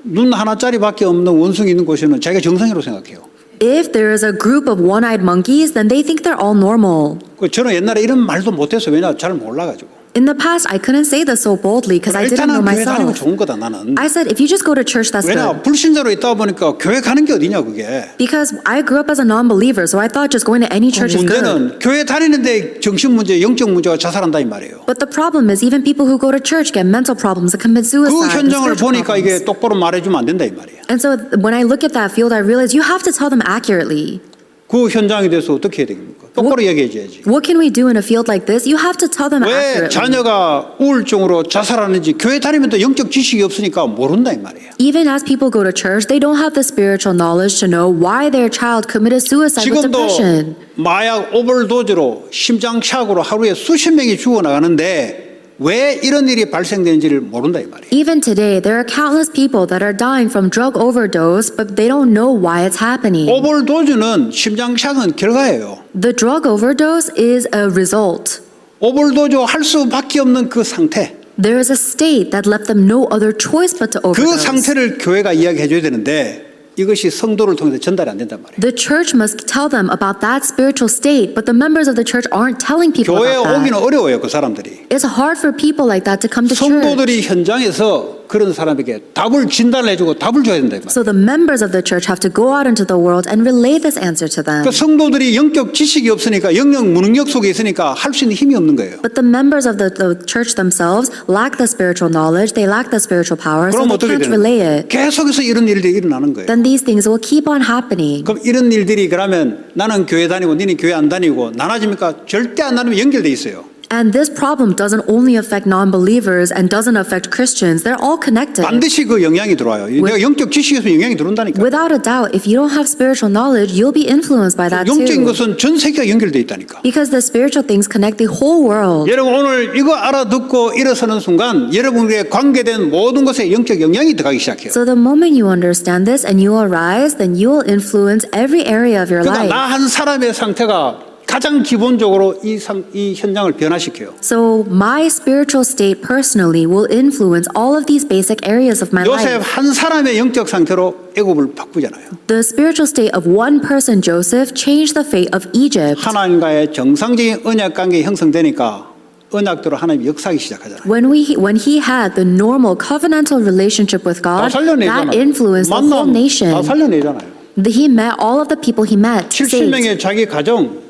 눈 하나짜리밖에 없는 원숭이 있는 곳에는 자기가 정상이라고 생각해요. if there is a group of one-eyed monkeys, then they think they're all normal. 저는 옛날에 이런 말도 못해서 왜냐 잘 몰라가지고. In the past, I couldn't say this so boldly because I didn't know 일단은 교회 다니고 myself. 좋은 거다 나는. I said, if you just go to church, that's 왜냐 good. 불신자로 있다 보니까 교회 가는 게 어디냐 그게. Because I grew up as a non-believer, so I thought just going to any church is good. 문제는 교회 다니는데 정신 문제, 영적 문제가 자살한다 이 말이에요. But the problem is even people who go to church get mental problems and commit 그 suicide. and 현장을 spiritual 보니까 이게 problems. 똑바로 말해주면 안 된다 이 말이에요. And so when I look at that field, I realize you have to tell them accurately. 그 현장에 대해서 어떻게 해야 되겠습니까? 똑바로 얘기해줘야지. What can we do in a field like this? You have to tell them 왜 accurately. 자녀가 우울증으로 자살하는지 교회 다니면 또 영적 지식이 없으니까 모른다 이 말이에요. Even as people go to church, they don't have the spiritual knowledge to know why their child committed suicide with 지금도 depression. 마약 오버도즈로 심장착오로 하루에 수십 명이 죽어나가는데 왜 이런 일이 발생되는지를 모른다 이 말이에요. Even today, there are countless people that are dying from drug overdose, but they don't know why it's happening. 오버도즈는 심장착은 결과예요. The drug overdose is a result. 오버도즈 할 수밖에 없는 그 상태. There is a state that left them no other choice but to 그 overdose. 상태를 교회가 이야기해 줘야 되는데 이것이 성도를 통해서 전달이 안 된단 말이에요. The church must tell them about that spiritual state, but the members of the church aren't telling people 교회에 about 오기는 that. 어려워요, 그 사람들이. It's hard for people like that to come to church. 성도들이 현장에서 그런 사람에게 답을 진단해주고 답을 줘야 된다 이 말이에요. So the members of the church have to go out into the world and relay this answer to them. 그 성도들이 영적 지식이 없으니까 영적 무능력 속에 있으니까 할 수 있는 힘이 없는 거예요. But the members of the church themselves lack the spiritual knowledge, they lack the spiritual power, so 그럼 they 어떻게 can't 되는 relay 거예요? it. 계속해서 이런 일들이 일어나는 거예요. Then these things will keep on happening. 그럼 이런 일들이 그러면 나는 교회 다니고 니는 교회 안 다니고 나눠집니까? 절대 안 나누면 연결돼 있어요. And this problem doesn't only affect non-believers and doesn't affect Christians. They're all connected. 반드시 그 영향이 들어와요. 내가 영적 지식에서 영향이 들어온다니까. Without a doubt, if you don't have spiritual knowledge, you'll be influenced by that 영적인 too. 것은 전 세계가 연결돼 있다니까. Because the spiritual things connect the whole world. 여러분 오늘 이거 알아듣고 일어서는 순간 여러분에게 관계된 모든 것에 영적 영향이 들어가기 시작해요. So the moment you understand this and you arise, then you will influence every area of your 그러니까 life. 나 한 사람의 상태가 가장 기본적으로 이 현장을 변화시켜요. So my spiritual state personally will influence all of these basic areas of my 요셉 life. 한 사람의 영적 상태로 애굽을 바꾸잖아요. The spiritual state of one person, Joseph, changed the fate of Egypt. 하나님과의 정상적인 언약 관계 형성되니까 언약대로 하나님이 역사하기 시작하잖아요. When he had the normal covenantal relationship with 다 God, that 살려내잖아요. influenced the whole 만남 nation. 다 살려내잖아요. He met all of the people he met. saved. 70명의 자기 가정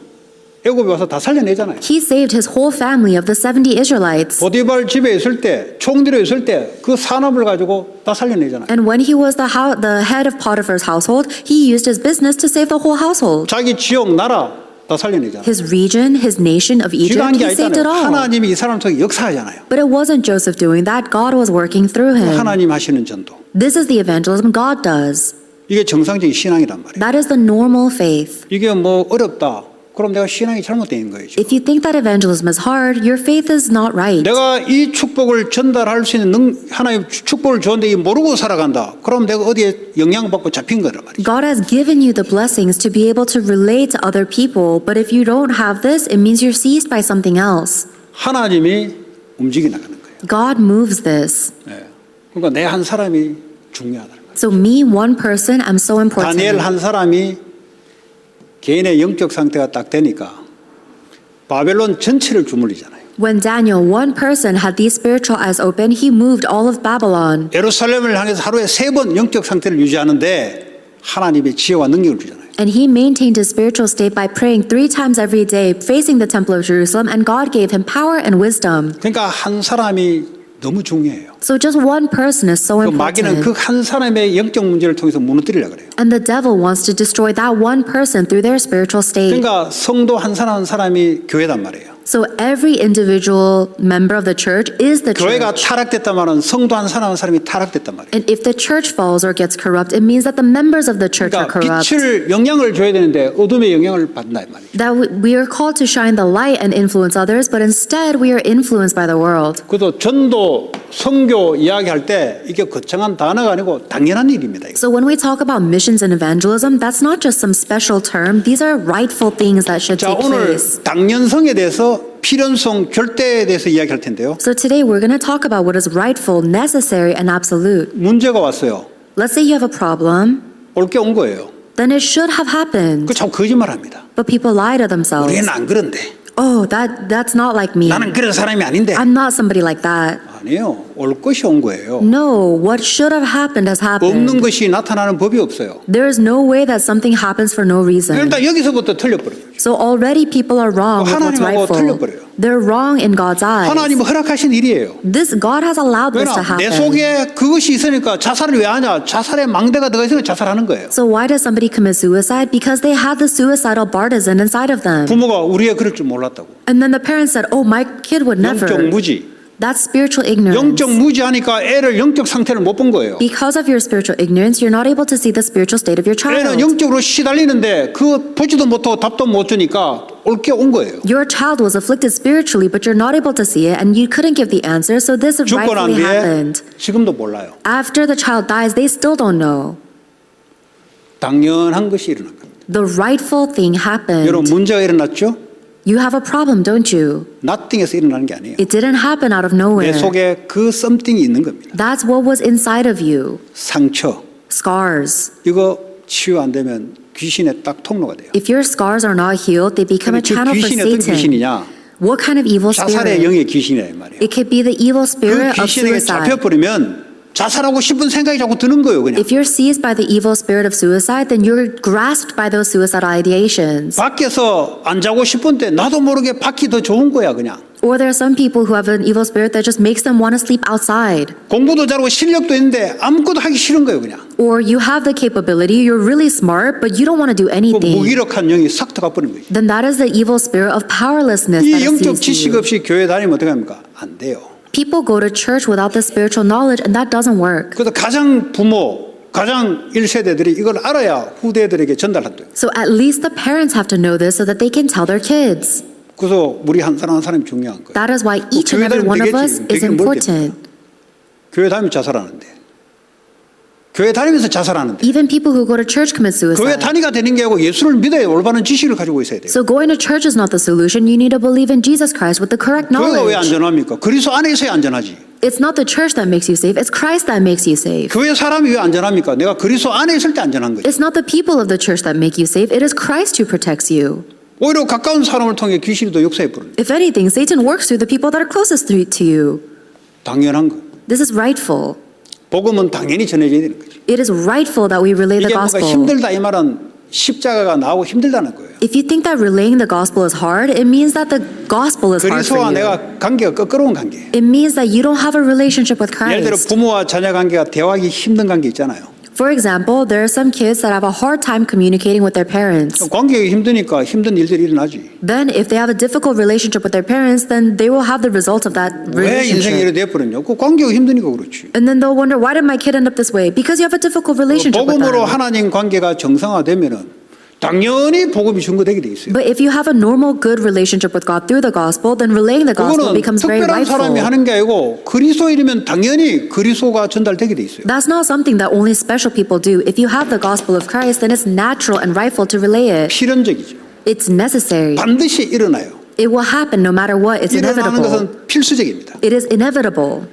애굽에 와서 다 살려내잖아요. He saved his whole family of the 70 Israelites. 보디발 집에 있을 때 총리로 있을 때 그 산업을 가지고 다 살려내잖아요. And when he was the head of Potiphar's household, he used his business to save the whole household. 자기 지역 나라 다 살려내잖아요. His region, his nation of Egypt, 지가 한 게 he saved it 아니잖아요. all. 하나님이 이 사람 속에 역사하잖아요. But it wasn't Joseph doing that. God was working through him. 하나님 하시는 전도. This is the evangelism God does. 이게 정상적인 신앙이란 말이에요. That is the normal faith. 이게 뭐 어렵다. 그럼 내가 신앙이 잘못된 거예요. If you think that evangelism is hard, your faith is not right. 내가 이 축복을 전달할 수 있는 하나님 축복을 줬는데 이 모르고 살아간다. 그럼 내가 어디에 영향받고 잡힌 거란 말이에요. God has given you the blessings to be able to relate to other people, but if you don't have this, it means you're seized by something else. 하나님이 움직이 나가는 거예요. God moves this. 네. 그러니까 내 한 사람이 중요하다는 거예요. So me, one person, I'm so important. 다니엘 한 사람이 개인의 영적 상태가 딱 되니까 바벨론 전체를 주물리잖아요. When Daniel, one person, had these spiritual eyes open, he moved all of Babylon. 예루살렘을 향해서 하루에 3번 영적 상태를 유지하는데 하나님의 지혜와 능력을 주잖아요. And he maintained his spiritual state by praying 3 times every day, facing the temple of Jerusalem, and God gave him power and wisdom. 그러니까 한 사람이 너무 중요해요. So just one person is so 그 마귀는 important. 그 한 사람의 영적 문제를 통해서 무너뜨리려고 그래요. And the devil wants to destroy that one person through their spiritual state. 그러니까 성도 한 사람 한 사람이 교회단 말이에요. So every individual member of the church is the 교회가 church. 타락됐다마는 성도 한 사람 한 사람이 타락됐단 말이에요. And if the church falls or gets corrupt, it means that the members of the church are 그러니까 corrupt. 빛을 영향을 줘야 되는데 어둠의 영향을 받는다 이 말이에요. That we are called to shine the light and influence others, but instead we are influenced by the world. 그래도 전도, 선교 이야기할 때 이게 거창한 단어가 아니고 당연한 일입니다. 이거. So when we talk about missions and evangelism, that's not just some special term. These are rightful things that should 자, take 오늘 place. 당연성에 대해서 필연성, 절대에 대해서 이야기할 텐데요. So today we're going to talk about what is rightful, necessary, and absolute. 문제가 왔어요. Let's say you have a problem. 올 게 온 거예요. then it should have happened. 그 자꾸 거짓말합니다. But people lie to themselves. 우리는 안 그런데. Oh, that's not like me. 나는 그런 사람이 아닌데. I'm not somebody like that. 아니에요. 올 것이 온 거예요. No, what should have happened has 없는 happened. 것이 나타나는 법이 없어요. There is no way that something happens for no reason. 일단 여기서부터 틀려버려요. So already people are wrong with what's 하나님하고 rightful. 틀려버려요. They're wrong in God's eyes. 하나님은 허락하신 일이에요. This God has allowed this to 왜냐? 내 happen. 속에 그것이 있으니까 자살을 왜 하냐? 자살의 망대가 들어가 있으니까 자살하는 거예요. So why does somebody commit suicide? Because they had the suicidal partisan inside of them. 부모가 우리가 그럴 줄 몰랐다고. And then the parents said, oh, my kid would never. 영적 무지. That's spiritual ignorance. 영적 무지하니까 애를 영적 상태를 못 본 거예요. Because of your spiritual ignorance, you're not able to see the spiritual state of your 애는 child. 영적으로 시달리는데 그 보지도 못하고 답도 못 주니까 올 게 온 거예요. Your child was afflicted spiritually, but you're not able to see it, and you couldn't give the answer, so this 죽고 난 rightfully 뒤에 happened. 지금도 몰라요. After the child dies, they still don't know. 당연한 것이 일어난 겁니다. The rightful thing 여러분 happened. 문제가 일어났죠? You have a problem, don't you? nothing에서 일어나는 게 아니에요. It didn't happen out of 내 nowhere. 속에 그 something이 있는 겁니다. That's what was inside of you. 상처. Scars. 이거 치유 안 되면 귀신의 딱 통로가 돼요. If your scars are not healed, they become a 그 channel for 귀신이 어떤 Satan. 귀신이냐? What kind of evil 자살의 spirit? 영의 귀신이라 이 말이에요. It could be the evil 그 spirit of 귀신에게 suicide. 잡혀버리면 자살하고 싶은 생각이 자꾸 드는 거예요. 그냥. If you're seized by the evil spirit of suicide, then you're grasped by those suicidal ideations. 밖에서 안 자고 싶은데 나도 모르게 밖이 더 좋은 거야 그냥. Or there are some people who have an evil spirit that just makes them want to sleep outside. 공부도 잘하고 실력도 있는데 아무것도 하기 싫은 거예요 그냥. Or you have the capability, you're really smart, but you don't want to do 그 anything. 무기력한 영이 싹 들어가 버린 거예요. Then that is the evil spirit of powerlessness 이 that is 영적 seized 지식 you. 없이 교회 다니면 어떻게 합니까? 안 돼요. People go to church without the spiritual knowledge, and that doesn't work. 그래서 가장 부모, 가장 1세대들이 이걸 알아야 후대들에게 전달한대요. So at least the parents have to know this so that they can tell their kids. 그래서 우리 한 사람 한 사람이 중요한 거예요. That is why each and 교회 every 다니면 one of 되겠지. us is 되긴 뭘 important. 교회 다니면 자살하는데. 교회 다니면서 자살하는데. Even people who go to church commit 교회 suicide. 다니가 되는 게 아니고 예수를 믿어야 올바른 지식을 가지고 있어야 돼요. So going to church is not the solution. You need to believe in Jesus Christ with the correct 교회가 왜 knowledge. 안전합니까? 그리스도 안에 있어야 안전하지. It's not the church that makes you safe. It's Christ that makes you safe. 교회 사람이 왜 안전합니까? 내가 그리스도 안에 있을 때 안전한 거지. It's not the people of the church that make you safe. It is Christ who protects you. 오히려 가까운 사람을 통해 귀신이 더 역사해 버립니다. If anything, Satan works through the people that are closest to you. 당연한 거. This is rightful. 복음은 당연히 전해져야 되는 거죠. It is rightful that we relay the 이게 뭔가 gospel. 힘들다 이 말은 십자가가 나오고 힘들다는 거예요. If you think that relaying the gospel is hard, it means that the gospel is hard for 그리스도와 you. 내가 관계가 거꾸로운 관계예요. It means that you don't have a relationship with 예를 들어 Christ. 부모와 자녀 관계가 대화하기 힘든 관계 있잖아요. For example, there are some kids that have a hard time communicating with their parents. 관계가 힘드니까 힘든 일들이 일어나지. Then, if they have a difficult relationship with their parents, then they will have the results of that 왜 인생이 이래 relationship. 돼버렸냐? 그 관계가 힘드니까 그렇지. And then they'll wonder, why did my kid end up this way? Because you have a difficult relationship with 복음으로 them. 하나님 관계가 정상화되면은 당연히 복음이 증거되게 돼 있어요. But if you have a normal, good relationship with God through the gospel, then relaying the gospel 그거는 becomes very 특별한 사람이 rightful. 하는 게 아니고 그리스도인이면 당연히 그리스도가 전달되게 돼 있어요. That's not something that only special people do. If you have the gospel of Christ, then it's natural and rightful to relay it. 필연적이죠. It's necessary. 반드시 일어나요. It will happen no matter what. It's 일어나는 inevitable. 것은 필수적입니다. It is inevitable.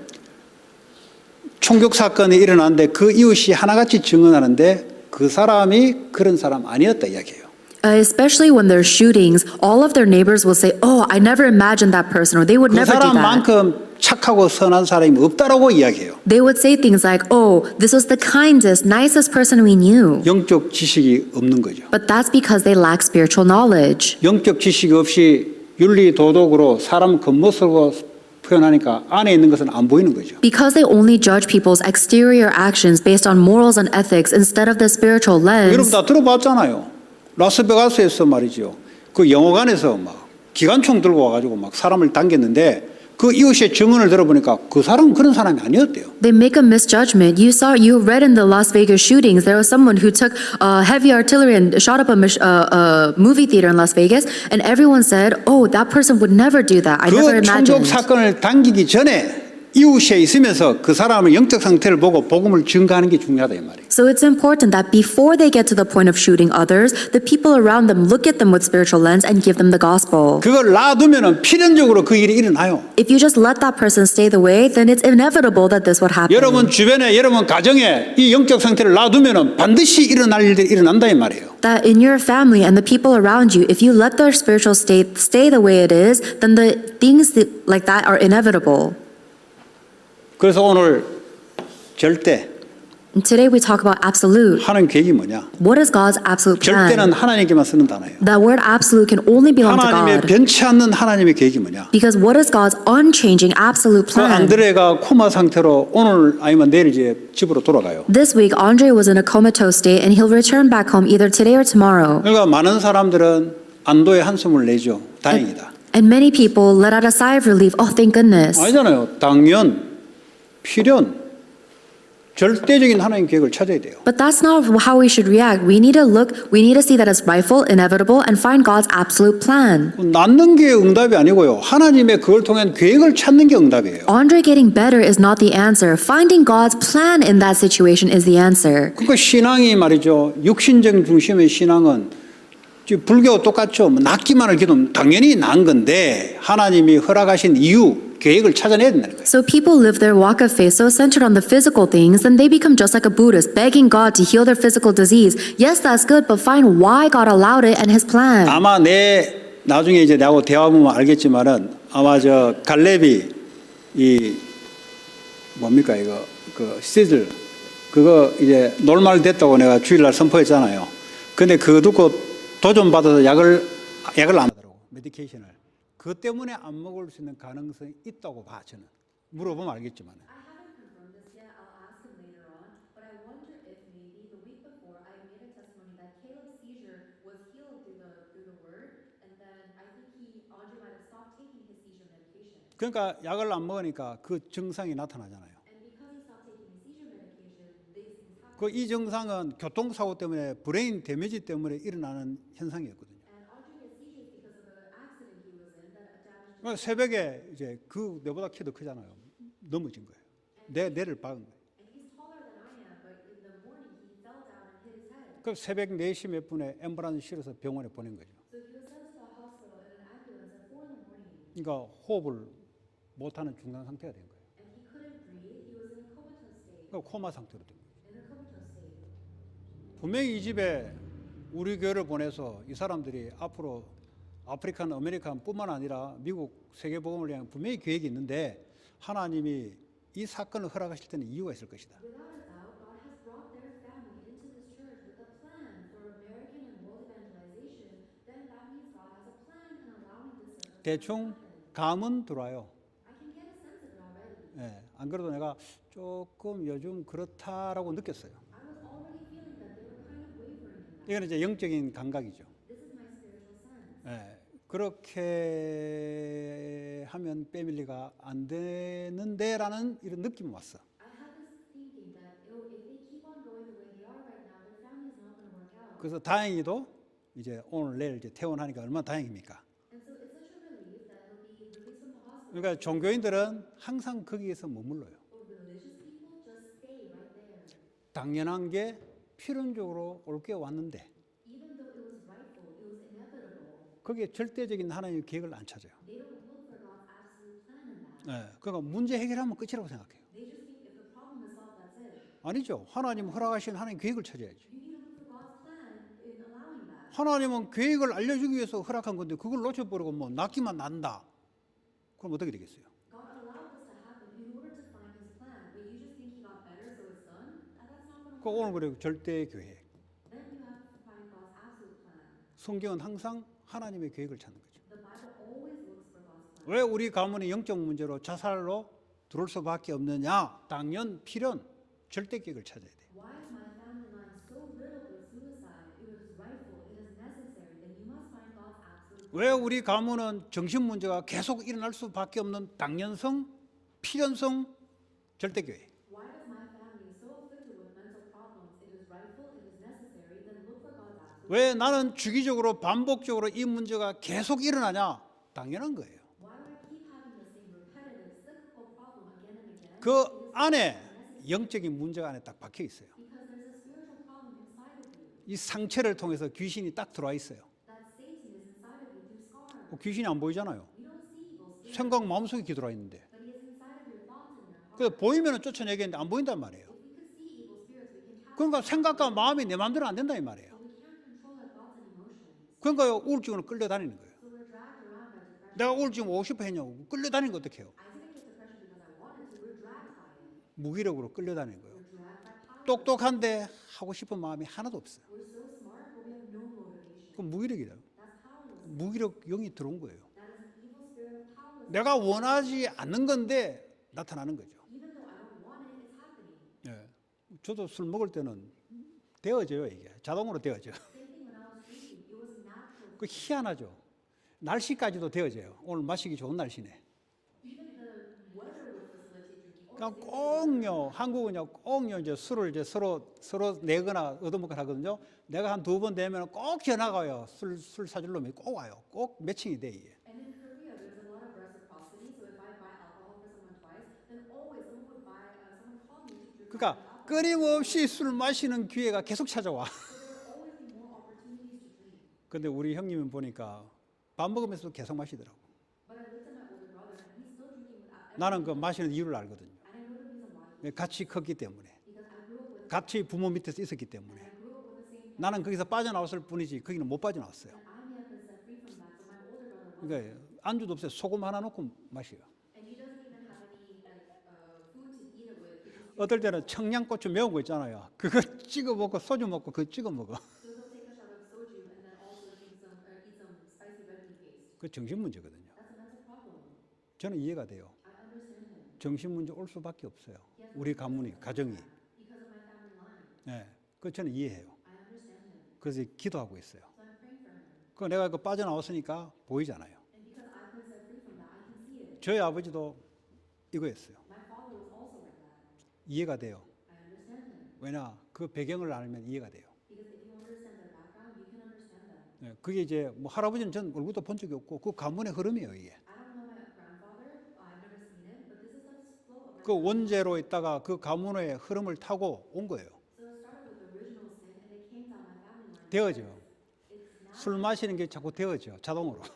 총격 사건이 일어났는데 그 이웃이 하나같이 증언하는데 그 사람이 그런 사람 아니었다 이야기해요. Especially when there's shootings, all of their neighbors will say, "Oh, I never imagined that person," or they would 그 never do that. 사람만큼 착하고 선한 사람이 없다라고 이야기해요. They would say things like, "Oh, this was the kindest, nicest person we knew." 영적 지식이 없는 거죠. But that's because they lack spiritual knowledge. 영적 지식이 없이 윤리 도덕으로 사람 겉모습으로 표현하니까 안에 있는 것은 안 보이는 거죠. Because they only judge people's exterior actions based on morals and ethics instead of the spiritual 여러분 lens. 다 들어봤잖아요. 라스베가스에서 말이죠. 그 영화관에서 막 기관총 들고 와가지고 막 사람을 당겼는데 그 이웃의 증언을 들어보니까 그 사람은 그런 사람이 아니었대요. They make a misjudgment. You read in the Las Vegas shootings, there was someone who took heavy artillery and shot up a movie theater in Las Vegas, and everyone said, "Oh, that person would never do that. I never 그 총격 imagined." 사건을 당기기 전에 이웃에 있으면서 그 사람의 영적 상태를 보고 복음을 증가하는 게 중요하다 이 말이에요. So it's important that before they get to the point of shooting others, the people around them look at them with spiritual lens and give them the gospel. 그걸 놔두면은 필연적으로 그 일이 일어나요. If you just let that person stay the way, then it's inevitable that this would happen. 여러분 주변에 여러분 가정에 이 영적 상태를 놔두면은 반드시 일어날 일들이 일어난다 이 말이에요. That in your family and the people around you, if you let their spiritual state stay the way it is, then the things like that are inevitable. 그래서 오늘 절대 And today we talk about absolute. 하나님 계획이 뭐냐? What is God's absolute 절대는 plan? 하나님께만 쓰는 단어예요. That word absolute can only belong to 하나님의 God. 변치 않는 하나님의 계획이 뭐냐? Because what is God's unchanging absolute 그 plan? 안드레가 코마 상태로 오늘 아니면 내일 이제 집으로 돌아가요. This week, Andre was in a comatose state and he'll return back home either today or tomorrow. 그러니까 많은 사람들은 안도의 한숨을 내죠. 다행이다. And many people let out a sigh of relief. Oh, thank goodness. 아니잖아요. 당연, 필연, 절대적인 하나님 계획을 찾아야 돼요. But that's not how we should react. We need to see that it's rightful, inevitable, and find God's absolute plan. 낫는 게 응답이 아니고요. 하나님의 그걸 통한 계획을 찾는 게 응답이에요. Andre getting better is not the answer. Finding God's plan in that situation is the answer. 그러니까 신앙이 말이죠. 육신적 중심의 신앙은 지금 불교 똑같죠. 낫기만을 기도하면 당연히 난 건데 하나님이 허락하신 이유, 계획을 찾아내야 된다는 거예요. So people live their walk of faith so centered on the physical things, then they become just like a Buddhist, begging God to heal their physical disease. Yes, that's good, but find why God allowed it and His plan. 아마 나중에 이제 나하고 대화하면 알겠지만은 아마 저 갈렙이 이 뭡니까 이거 그 시즐 그거 이제 놀말 됐다고 내가 주일날 선포했잖아요. 근데 그거 듣고 도전 받아서 약을 안 하더라고. 메디케이션을. 그 때문에 안 먹을 수 있는 가능성이 있다고 봐 저는. 물어보면 알겠지만. I haven't confirmed this yet. I'll ask him later on. But I wonder if maybe the week before I made a testimony that Caleb's seizure was healed through the word, and then I think Andre might have stopped taking his seizure medication. 그러니까 약을 안 먹으니까 그 증상이 나타나잖아요. And because he stopped taking his seizure medication, these things happened. 그 이 증상은 교통사고 때문에 브레인 데미지 때문에 일어나는 현상이었거든요. And Andre gets seizures because of the accident he was in that damaged. 그러니까 새벽에 이제 그 내보다 키도 크잖아요. 넘어진 거예요. 뇌를 박은 거예요. And he's taller than I am, but in the morning he fell down and hit his head. 그 새벽 4시 몇 분에 앰뷸런스 실어서 병원에 보낸 거죠. So he was sent to the hospital in an ambulance at 4 in the morning. 그러니까 호흡을 못하는 중간 상태가 된 거예요. And he couldn't breathe. He was in a comatose state. 그러니까 코마 상태로 된 거예요. In a comatose state. 분명히 이 집에 우리 교회를 보내서 이 사람들이 앞으로 아프리칸, 아메리칸뿐만 아니라 미국 세계복음을 위한 분명히 계획이 있는데 하나님이 이 사건을 허락하실 때는 이유가 있을 것이다. Without a doubt, God has brought their family into this church with a plan for American and world evangelization. Then that means God has a plan in allowing this to 대충 happen. 감은 들어와요. I can get a sense of it already. 예, 안 그래도 내가 조금 요즘 그렇다라고 느꼈어요. I was already feeling that they were kind of wavering in that. 이건 이제 영적인 감각이죠. This is my spiritual sense. 예, 그렇게 하면 패밀리가 안 되는데라는 이런 느낌이 왔어. I had this thinking that if they keep on going the way they are right now, their family is not going to work out. 그래서 다행히도 이제 오늘 내일 이제 퇴원하니까 얼마나 다행입니까? And so it's such a relief that he'll be released from the hospital. 그러니까 종교인들은 항상 거기에서 머물러요. But religious people just stay right there. 당연한 게 필연적으로 올 게 왔는데 Even though it was rightful, it was inevitable. 거기에 절대적인 하나님의 계획을 안 찾아요. They don't look for God's absolute plan in that. 예, 그러니까 문제 해결하면 끝이라고 생각해요. They just think if the problem is solved, that's it. 아니죠. 하나님 허락하신 하나님 계획을 찾아야지. You need to look for God's plan in allowing that. 하나님은 계획을 알려주기 위해서 허락한 건데 그걸 놓쳐버리고 뭐 낫기만 난다. 그럼 어떻게 되겠어요? God allowed this to happen in order to find His plan, but you just think He got better, so it's done. That's not going to 그 오늘 그래요. 절대 계획. Then you have to find God's absolute plan. 성경은 항상 하나님의 계획을 찾는 거죠. The Bible always looks for God's plan. 왜 우리 가문이 영적 문제로 자살로 들어올 수밖에 없느냐? 당연, 필연, 절대 계획을 찾아야 돼. Why is my family line so riddled with suicide? It is rightful, it is necessary. Then you must find God's absolute plan. 왜 우리 가문은 정신 문제가 계속 일어날 수밖에 없는 당연성, 필연성, 절대 계획. Why does my family so afflicted with mental problems? It is rightful, it is necessary. Then look for God's absolute. 왜 나는 주기적으로 반복적으로 이 문제가 계속 일어나냐? 당연한 거예요. Why do I keep having the same repetitive cyclical problem again and 그 안에 영적인 문제가 안에 딱 박혀 있어요. Because there's a spiritual problem inside of you. 이 상처를 통해서 귀신이 딱 들어와 있어요. That Satan is inside of you through scars. 귀신이 안 보이잖아요. You don't see evil spirits, 생각 마음속에 들어와 있는데. but he is inside of your thoughts and your heart. 그래서 보이면 쫓아내겠는데 안 보인단 말이에요. If we could see evil spirits, we can cast 그러니까 생각과 마음이 내 마음대로 안 된다 이 말이에요. but we can't control our thoughts and emotions. 그러니까 우울증으로 끌려다니는 거예요. So we're dragged around by depression. 내가 우울증 오고 싶어 했냐고. 끌려다니는 거 어떻게 해요? I didn't get depression because I wanted to. We're dragged by it. 무기력으로 끌려다니는 거예요. We're dragged by power. 똑똑한데 하고 싶은 마음이 하나도 없어요. We're so smart, but we have no motivation. 그럼 무기력이다. That's powerless. 무기력 영이 들어온 거예요. That is an evil spirit of powerlessness. 내가 원하지 않는 건데 나타나는 거죠. Even though I don't want it, it's happening. 예. 저도 술 먹을 때는 되어져요, 이게. 자동으로 되어져. Same thing when I was drinking. It was natural. 그 희한하죠. 날씨까지도 되어져요. 오늘 마시기 좋은 날씨네. Even the weather would facilitate drinking. 그러니까 꼭요, 한국은요, 꼭요, 이제 술을 이제 서로 내거나 얻어먹거나 하거든요. 내가 한 2번 되면 꼭 전화가 와요. 술 사줄 놈이 꼭 와요. 꼭 매칭이 돼, 이게. And in Korea, there's a lot of reciprocity. So if I buy alcohol for someone twice, then always someone would buy, someone call me to drink. 그러니까 끊임없이 술 마시는 기회가 계속 찾아와. So there will always be more opportunities to drink. 근데 우리 형님은 보니까 밥 먹으면서도 계속 마시더라고. But I looked at my older brother, and he's still drinking without. 나는 그 마시는 이유를 알거든요. And I know the reason why. 같이 컸기 때문에. Because I grew up with. 같이 부모 밑에서 있었기 And 때문에. I grew up with the same. 나는 거기서 빠져나왔을 뿐이지 거기는 못 빠져나왔어요. And I may have been set free from that, but my older brother wasn't. 그러니까 안주도 없어요. 소금 하나 넣고 마셔요. And he doesn't even have any food to eat it with. He just 어떨 때는 청양고추 매운 거 있잖아요. 그거 찍어 먹고 소주 먹고 그거 찍어 먹어. so he'll take a shot of soju and then also eat some spicy red meat paste. 그 정신 문제거든요. That's a mental problem. 저는 이해가 돼요. I understand him. 정신 문제 올 수밖에 없어요. 우리 가문이 가정이. Because of my family line. 네. 그 저는 이해해요. I understand him. 그래서 기도하고 있어요. So I'm praying for him. 그 내가 그 빠져나왔으니까 보이잖아요. And because I've been set free from that, I can see it. 저희 아버지도 이거였어요. My father was also like that. 이해가 돼요. I understand him. 왜냐 그 배경을 알면 이해가 돼요. Because if you understand their background, you can understand them. 네. 그게 이제 뭐 할아버지는 전 얼굴도 본 적이 없고 그 가문의 흐름이에요 이게. I don't know my grandfather. I've never seen him, but this is the flow of my 그 원죄로 있다가 그 가문의 흐름을 타고 온 거예요. So it started with the original sin, and it came down my family line. 되어져. It's now 술 마시는 게 자꾸 되어져 자동으로. it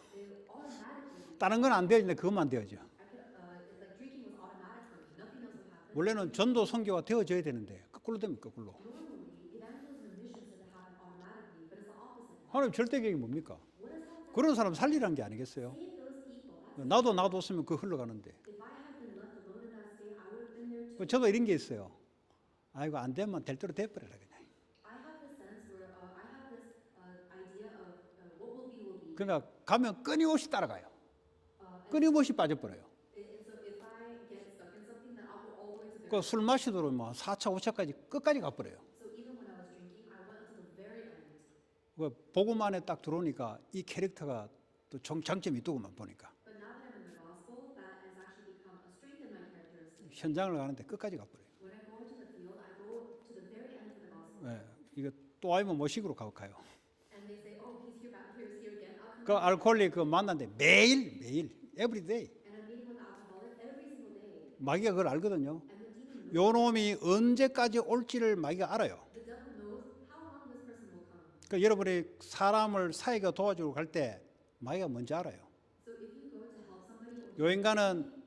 automatically. 다른 건 안 되어지는데 그것만 되어져. I could it's like drinking was automatic for me. Nothing else would happen. 원래는 전도 선교가 되어져야 되는데 거꾸로 되면 거꾸로. Normally, evangelism and mission should happen automatically, but it's the opposite. 하나님 절대계획이 뭡니까? What is that? 그런 사람 살리라는 게 아니겠어요? Save those people. That's, 나도 놔뒀으면 그 흘러가는데. if I had been left alone in that state, I would have been there too. 저도 이런 게 있어요. 아이고 안 되면 될 대로 돼버려라 그냥. I have this sense where I have this idea of what will be will be. 그러니까 가면 끊임없이 따라가요. And 끊임없이 빠져버려요. so if I get stuck in something, then I'll go all the way to the. 그 술 마시도록 뭐 4차, 5차까지 끝까지 가버려요. So even when I was drinking, I went until the very end. 그 복음 안에 딱 들어오니까 이 캐릭터가 또 장점이 있더구만 보니까. But now that I'm in the gospel, that has actually become a strength in my characteristics. 현장을 가는데 끝까지 가버려요. When I go into the field, I go to the very end of the gospel. 예, 이거 또 아니면 모식으로 가요. And they say, oh, he's here, he's here again. I'll come. 그 알코올릭 그 만났는데 매일 everyday And I'm meeting with the alcoholic every single day. 마귀가 그걸 알거든요. And the demon knows. 요 놈이 언제까지 올지를 마귀가 알아요. The devil knows how long this person will come. 그 여러분이 사람을 사회가 도와주러 갈 때 마귀가 뭔지 알아요. So if you go to help somebody, 요 인간은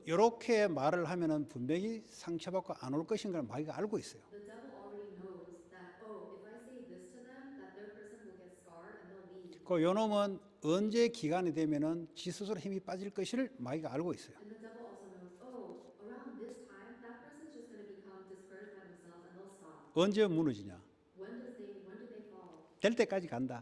이렇게 말을 하면은 분명히 상처받고 안 올 것인 걸 마귀가 알고 있어요. the devil already knows that, oh, if I say this to them, that their person will get scarred and they'll leave. 그 요놈은 언제 기간이 되면은 지 스스로 힘이 빠질 것을 마귀가 알고 있어요. And the devil also knows, oh, around this time, that person's just going to become discouraged by themselves and they'll stop. 언제 무너지냐? When do they fall? 될 때까지 간다.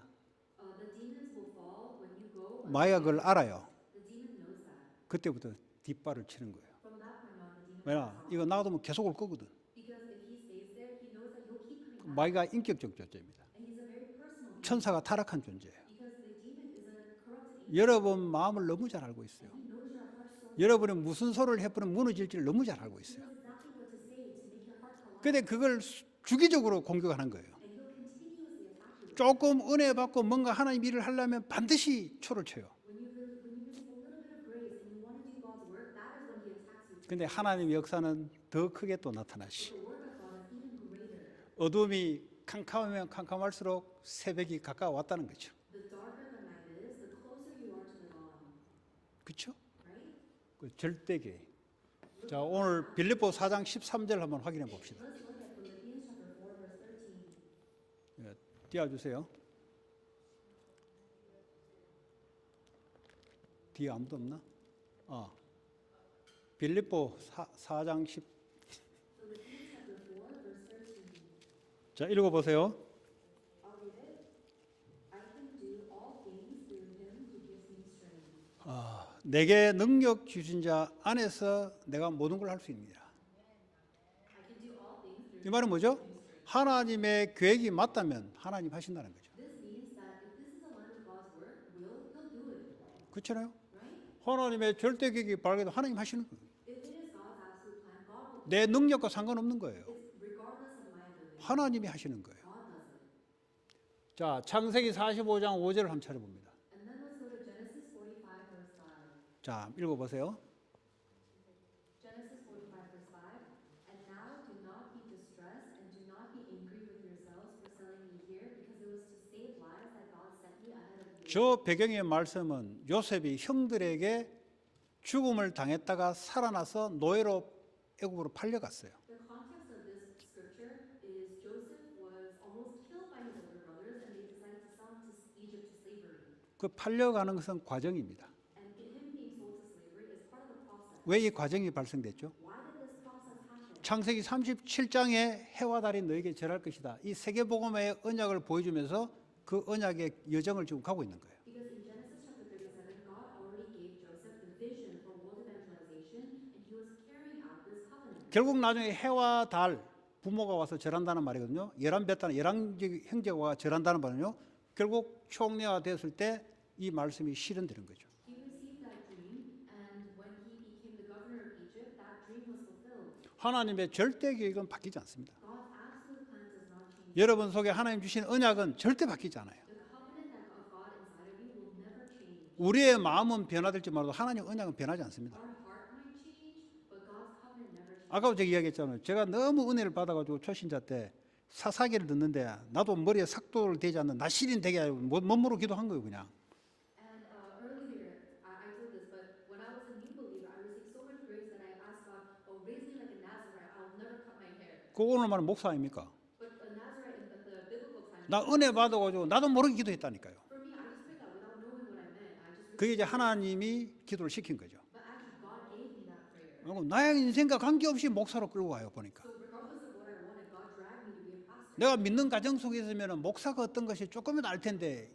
The demons will fall when you go. 마귀가 그걸 알아요. The demon knows that. 그때부터 뒷발을 치는 거예요. From that point on, the demon. 왜냐? 이거 놔두면 계속 올 거거든. Because if he stays there, he knows that you'll keep coming back. 마귀가 인격적 존재입니다. And he's a very personal being. 천사가 타락한 존재예요. Because the demon is a corrupted angel. 여러분 마음을 너무 잘 알고 있어요. He knows your heart so well. 여러분이 무슨 소리를 해버리면 무너질지를 너무 잘 알고 He 있어요. knows exactly what to say to make your heart collapse. 근데 그걸 주기적으로 공격하는 거예요. And he'll continuously attack you. 조금 은혜 받고 뭔가 하나님 일을 하려면 반드시 초를 쳐요. When you receive a little bit of grace and you want to do God's work, that is when he attacks you. 근데 하나님의 역사는 더 크게 또 나타나시. The work of God is even greater. 어둠이 캄캄하면 캄캄할수록 새벽이 가까워왔다는 거죠. The darker the night is, the closer you are to the dawn. 그렇죠? Right? 그 절대교회. 자, 오늘 빌립보 4장 13절 한번 확인해 봅시다. Let's look at Philippians chapter 4, verse 13. 예, 띄워주세요. 뒤에 아무도 없나? 빌립보 4장 10. Philippians chapter 4, verse 13. 자, 읽어보세요. I'll read it. I can do all things through him who gives me strength. 내게 능력 주신 자 안에서 내가 모든 걸 할 수 있습니다. I can do all things through 이 말은 뭐죠? 하나님의 계획이 맞다면 하나님 하신다는 거죠. This means that if this is aligned with God's work, he'll do it. 그렇잖아요. Right? 하나님의 절대 계획이 바르게도 하나님 하시는 거예요. If it is God's absolute plan, God will do 내 능력과 상관없는 거예요. it. It's regardless of my ability. 하나님이 하시는 거예요. God does it. 자, 창세기 45장 5절을 한번 찾아봅니다. And then let's go to Genesis 45, verse 5. 자, 읽어보세요. Genesis 45, verse 5. And now do not be distressed and do not be angry with yourselves for selling me here, because it was to save lives that God sent me ahead of you. 저 배경의 말씀은 요셉이 형들에게 죽음을 당했다가 살아나서 노예로 애굽으로 팔려갔어요. The context of this scripture is Joseph was almost killed by his older brothers, and they decided to sell him to Egypt to slavery. 그 팔려가는 것은 과정입니다. And him being sold to slavery is part of the process. 왜 이 과정이 발생됐죠? Why did this process happen? 창세기 37장에 해와 달이 너에게 절할 것이다. 이 세계복음의 언약을 보여주면서 그 언약의 여정을 지금 가고 있는 거예요. Because in Genesis chapter 37, God already gave Joseph the vision for world evangelization, and he was carrying out this covenant. 결국 나중에 해와 달 부모가 와서 절한다는 말이거든요. 열한 형제가 와 절한다는 말은요. 결국 총리가 되었을 때 이 말씀이 실현되는 거죠. He received that dream, and when he became the governor of Egypt, that dream was fulfilled. 하나님의 절대 계획은 바뀌지 않습니다. God's absolute plan does not change. 여러분 속에 하나님 주신 언약은 절대 바뀌지 않아요. The covenant that of God inside of you will never change. 우리의 마음은 변화될지 몰라도 하나님 언약은 변하지 않습니다. Our heart might change, but God's covenant never changes. 아까 제가 이야기했잖아요. 제가 너무 은혜를 받아가지고 초신자 때 사사기를 듣는데 나도 머리에 삭도를 대지 않는 나시린 되게 하려고 멋모로 기도한 거예요 그냥. And earlier, I told this, but when I was a new believer, I received so much grace that I asked God, "Oh, raise me like a Nazarite. I'll never cut my hair." 그 오늘 말은 목사 아닙니까? But a Nazarite in the biblical time. 나 은혜 받아가지고 나도 모르게 기도했다니까요. For me, I just prayed that without knowing what I meant. I just. 그게 이제 하나님이 기도를 시킨 거죠. But actually, God gave me that prayer. 그리고 나의 인생과 관계없이 목사로 끌고 와요 보니까. So regardless of what I wanted, God dragged me to be a pastor. 내가 믿는 가정 속에 있으면 목사가 어떤 것이 조금은 알 텐데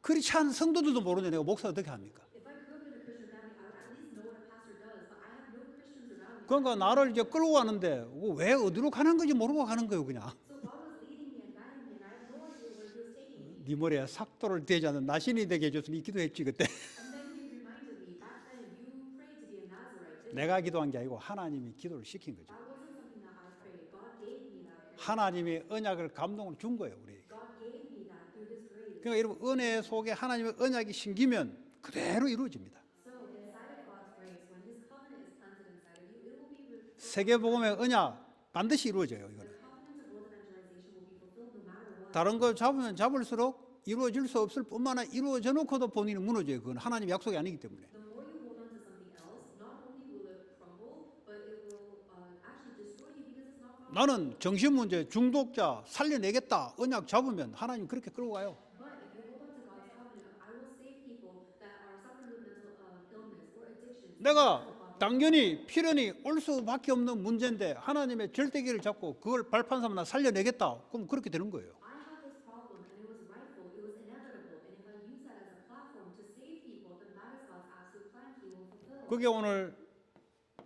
그렇지 않은 성도들도 모르는데 내가 목사 어떻게 합니까? If I grew up in a Christian family, I would at least know what a pastor does. But I have no Christians around me. 그러니까 나를 이제 끌고 가는데 왜 어디로 가는 건지 모르고 가는 거예요 그냥. So God was leading me and guiding me, and I had no idea where He was taking me. 네 머리에 삭도를 대지 않는 나신이 되게 해줬으니 기도했지 그때. And then He reminded me back then, you prayed to be a Nazarite. 내가 기도한 게 아니고 하나님이 기도를 시킨 거죠. That wasn't something that I prayed. God gave me that prayer. 하나님의 언약을 감동을 준 거예요 우리에게. God gave me that through His grace. 그러니까 여러분 은혜 속에 하나님의 언약이 심기면 그대로 이루어집니다. So inside of God's grace, when His covenant is planted inside of you, it will be fulfilled. 세계복음의 언약 반드시 이루어져요 이거는. The covenant of world evangelization will be fulfilled no matter what. 다른 걸 잡으면 잡을수록 이루어질 수 없을 뿐만 아니라 이루어져 놓고도 본인이 무너져요. 그건 하나님의 약속이 아니기 때문에. The more you hold on to something else, not only will it crumble, but it will actually destroy you because it's not possible. 나는 정신문제 중독자 살려내겠다 언약 잡으면 하나님 그렇게 끌고 가요. But if you hold on to God's covenant, I will save people that are suffering with mental illness or addictions. 내가 당연히 필연이 올 수밖에 없는 문제인데 하나님의 절대기를 잡고 그걸 발판 삼아 살려내겠다. 그럼 그렇게 되는 거예요. I have this problem and it was rightful, it was inevitable, and if I use that as a platform to save people, then that is God's absolute plan He will fulfill. 그게 오늘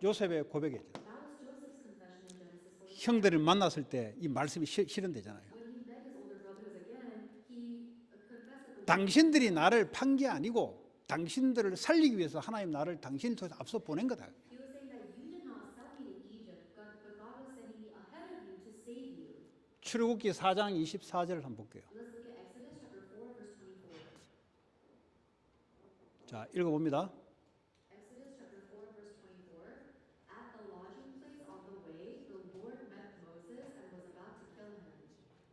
요셉의 고백이죠. That was Joseph's confession in Genesis 40. 형들을 만났을 때 이 말씀이 실현되잖아요. When he met his older brothers again, he confessed that the 당신들이 나를 판 게 아니고 당신들을 살리기 위해서 하나님 나를 당신을 통해서 앞서 보낸 거다. He was saying that you did not sell me to Egypt, but God was sending me ahead of you to save you. 출애굽기 4장 24절을 한번 볼게요. Let's look at Exodus chapter 4, verse 24. 자, 읽어봅니다. Exodus chapter 4, verse 24. At the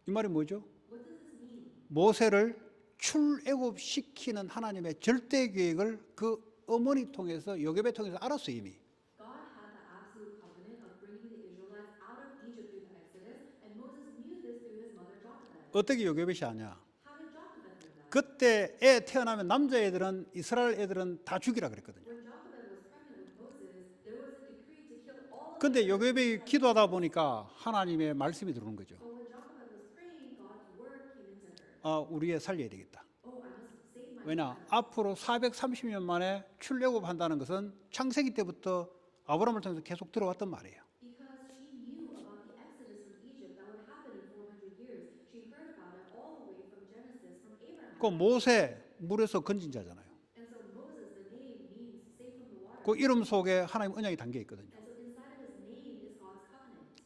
이 말이 뭐죠? What does this mean? 모세를 출애굽시키는 하나님의 절대 계획을 그 어머니 통해서 요셉에 통해서 알았어요 이미. God had the absolute covenant of bringing the Israelites out of Egypt through the Exodus, and Moses knew this through his mother Jochebed. 어떻게 요셉이 아냐? How did Jochebed know that? 그때 애 태어나면 남자애들은 이스라엘 애들은 다 죽이라 그랬거든요. When Jochebed was pregnant with Moses, there was a decree to kill all of 근데 them. 요셉이 기도하다 보니까 하나님의 말씀이 들어오는 거죠. But when Jochebed was praying, God's word came into her. 우리 애 살려야 되겠다. Oh, I must save my 왜냐? son. 앞으로 430년 만에 출애굽한다는 것은 창세기 때부터 아브라함을 통해서 계속 들어왔던 말이에요. Because she knew about the Exodus from Egypt that would happen in 400 years. She heard about it all the way from Genesis, from Abraham. 그 모세 물에서 건진 자잖아요. And so Moses, the name means saved from the water. 그 이름 속에 하나님 언약이 담겨 있거든요. And so inside of his name is God's covenant.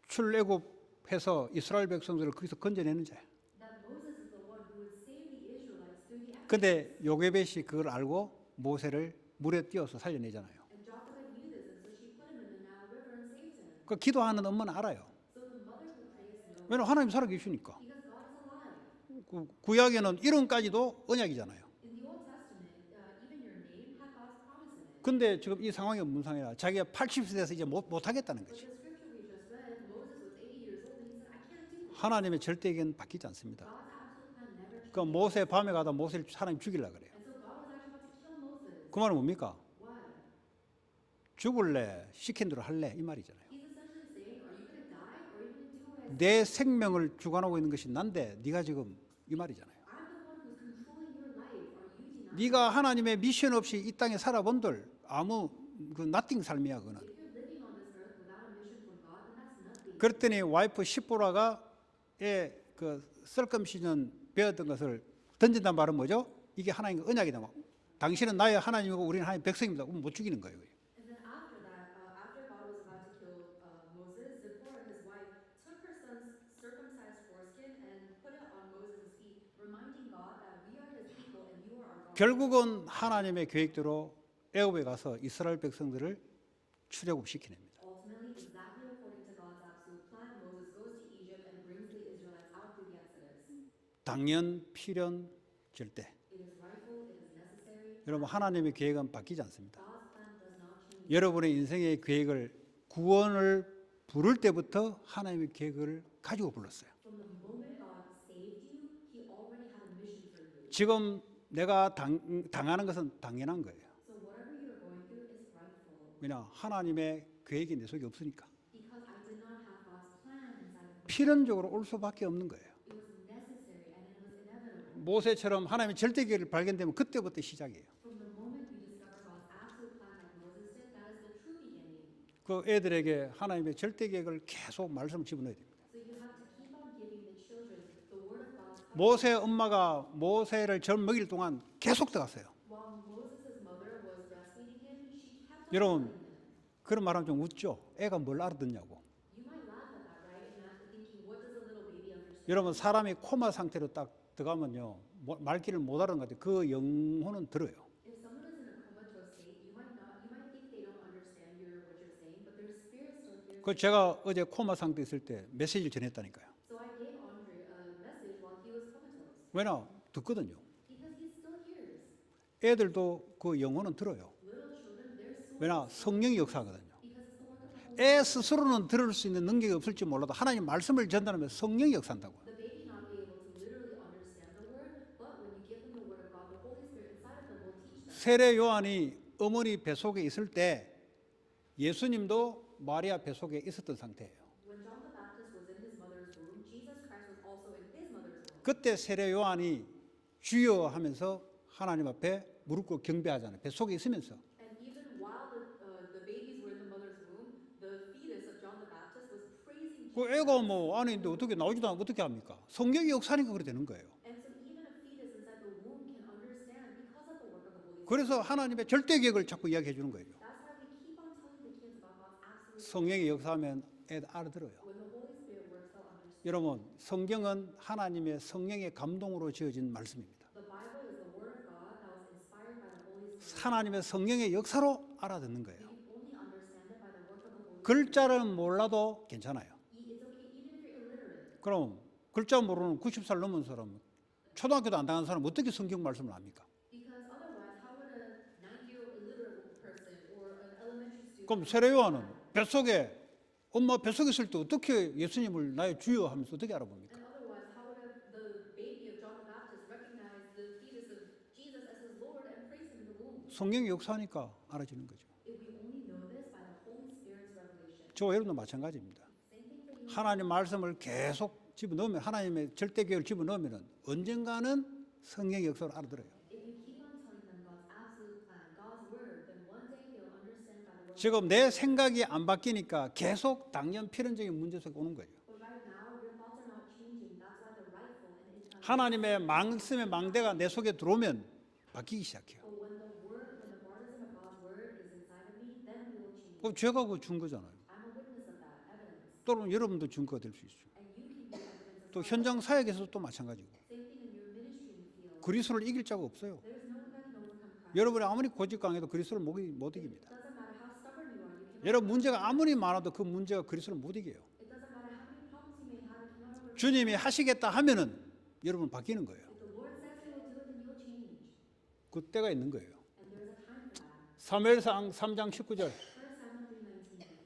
출애굽해서 이스라엘 백성들을 거기서 건져내는 자예요. That Moses is the one who would save the Israelites through the Exodus. 근데 요게벳이 그걸 알고 모세를 물에 띄어서 살려내잖아요. And Jochebed knew this, and so she put him in the Nile River and saved him. 그 기도하는 엄마는 알아요. So the mother who prays knows 왜냐하면 하나님 살아계시니까. because God is alive. 그 구약에는 이름까지도 언약이잖아요. In the Old Testament, even your name had God's promise in it. 근데 지금 이 상황이 무슨 상황이라 자기가 80세 돼서 이제 못하겠다는 But 거지. the scripture we just read, Moses was 80 years old, and he said, I can't do this. 하나님의 절대계획은 바뀌지 않습니다. God's absolute plan never 그 changed. 모세 밤에 가다 모세를 하나님 죽이려고 그래요. And so God was actually about to kill Moses. 그 말은 뭡니까? Why? 죽을래? 시킨 대로 할래? 이 말이잖아요. He's essentially saying, are you going to die or are you going to do what I say? 내 생명을 주관하고 있는 것이 난데 네가 지금 이 말이잖아요. I'm the one who's controlling your life. Are you denying? 네가 하나님의 미션 없이 이 땅에 살아본들 아무 그 나띵 삶이야 그거는. If you're living on this earth without a mission from God, then that's nothing. 그랬더니 와이프 십보라가 그 썰금씨는 배웠던 것을 던진단 말은 뭐죠? 이게 하나님의 언약이다. 당신은 나의 하나님이고 우리는 하나님의 백성입니다. 그럼 못 죽이는 거예요. And then after that, after God was about to kill Moses, Zipporah, his wife, took her son's circumcised foreskin and put it on Moses' feet, reminding God that we are his people and you are our God. 결국은 하나님의 계획대로 애굽에 가서 이스라엘 백성들을 출애굽시키냅니다. Ultimately, exactly according to God's absolute plan, Moses goes to Egypt and brings the Israelites out through the Exodus. 당연, 필연, 절대. It is rightful, it is necessary. 여러분 하나님의 계획은 바뀌지 않습니다. God's plan does not change. 여러분의 인생의 계획을 구원을 부를 때부터 하나님의 계획을 가지고 불렀어요. From the moment God saved you, he already had a mission for you. 지금 내가 당하는 것은 당연한 거예요. So whatever you're going through is rightful. 왜냐 하나님의 계획이 내 속에 없으니까. Because I did not have God's plan inside of me. 필연적으로 올 수밖에 없는 거예요. It was necessary and it was inevitable. 모세처럼 하나님의 절대 계획을 발견되면 그때부터 시작이에요. From the moment you discover God's absolute plan like Moses did, that is the true beginning. 그 애들에게 하나님의 절대 계획을 계속 말씀을 집어넣어야 됩니다. So you have to keep on giving the children the word of God's covenant. 모세 엄마가 모세를 젖 먹일 동안 계속 들어갔어요. While Moses' mother was breastfeeding him, she kept on 여러분 telling him. 그런 말하면 좀 웃죠. 애가 뭘 알아듣냐고. You might laugh at that, right? And after thinking, what does a little baby understand? 여러분 사람이 코마 상태로 딱 들어가면요 말귀를 못 알아듣는 것 같아요. 그 영혼은 들어요. If someone is in a comatose state, you might think they don't understand what you're saying, but their spirit still hears. 그 제가 어제 코마 상태 있을 때 메시지를 전했다니까요. So I gave Andre a message while he was comatose 왜냐 듣거든요. because he still hears. 애들도 그 영혼은 들어요. Little children, their soul 왜냐 성령이 역사하거든요. because it's the work of the Holy 애 스스로는 들을 수 있는 능력이 없을지 몰라도 하나님 말씀을 전달하면 성령이 역사한다고요. The baby not be able to literally understand the word, but when you give them the word of God, the Holy Spirit inside of them will teach them. 세례 요한이 어머니 뱃속에 있을 때 예수님도 마리아 뱃속에 있었던 상태예요. When John the Baptist was in his mother's womb, Jesus Christ was also in his mother's womb. 그때 세례 요한이 주여 하면서 하나님 앞에 무릎 꿇고 경배하잖아요. 뱃속에 있으면서. And even while the babies were in the mother's womb, the fetus of John the Baptist was praising Jesus. 그 애가 뭐 안에 있는데 어떻게 나오지도 않고 어떻게 합니까? 성령이 역사니까 그렇게 되는 거예요. And so even a fetus inside the womb can understand because of the work of the Holy Spirit. 그래서 하나님의 절대 계획을 자꾸 이야기해 주는 거예요. That's why we keep on telling the kids about God's absolute. 성령이 역사하면 애들 알아들어요. When the Holy Spirit works, they'll understand. 여러분, 성경은 하나님의 성령의 감동으로 지어진 말씀입니다. The Bible is the word of God that was inspired by the Holy Spirit. 하나님의 성령의 역사로 알아듣는 We 거예요. can only understand it by the work of the Holy Spirit. 글자를 몰라도 괜찮아요. It's okay even if you're illiterate. 그럼 글자 모르는 90살 넘은 사람, 초등학교도 안 다닌 사람 어떻게 성경 말씀을 합니까? Because otherwise, how would a 9-year-old illiterate person or an elementary student? 그럼 세례요한은 뱃속에 엄마 뱃속에 있을 때 어떻게 예수님을 나의 주여 하면서 어떻게 알아봅니까? And otherwise, how would the baby of John the Baptist recognize the fetus of Jesus as his Lord and praise him in the womb? 성경의 역사니까 알아지는 거죠. If we only know this by the Holy Spirit's revelation. 저와 여러분도 마찬가지입니다. 하나님 말씀을 계속 집어넣으면 하나님의 절대계율 집어넣으면 언젠가는 성경의 역사를 알아들어요. If you keep on telling them God's absolute plan, God's word, then one day they'll understand by the word. 지금 내 생각이 안 바뀌니까 계속 당연 필연적인 문제 속에 오는 거예요. But right now, your thoughts are not changing. That's why the rightful and eternal. 하나님의 말씀의 망대가 내 속에 들어오면 바뀌기 시작해요. But when the baptism of God's word is inside of me, then we will change. 그럼 제가 그 준 거잖아요. I'm a witness of that evidence, 또는 여러분도 증거가 될 수 있죠. and you can be evidence of 또 현장 사역에서도 또 마찬가지고. same thing in your ministry in the field. 그리스도를 이길 자가 없어요. There is no one that can overcome Christ. 여러분이 아무리 고집 강해도 그리스도를 못 이깁니다. Doesn't matter how stubborn you are, you cannot. 여러분 문제가 아무리 많아도 그 문제가 그리스도를 못 이겨요. It doesn't matter how many problems you may have, you cannot overcome. 주님이 하시겠다 하면은 여러분 바뀌는 거예요. If the Lord says He will do it, then you'll change. 그 때가 있는 거예요. And there is a time for that. 사무엘상 3장 19절 1 Samuel 3:19.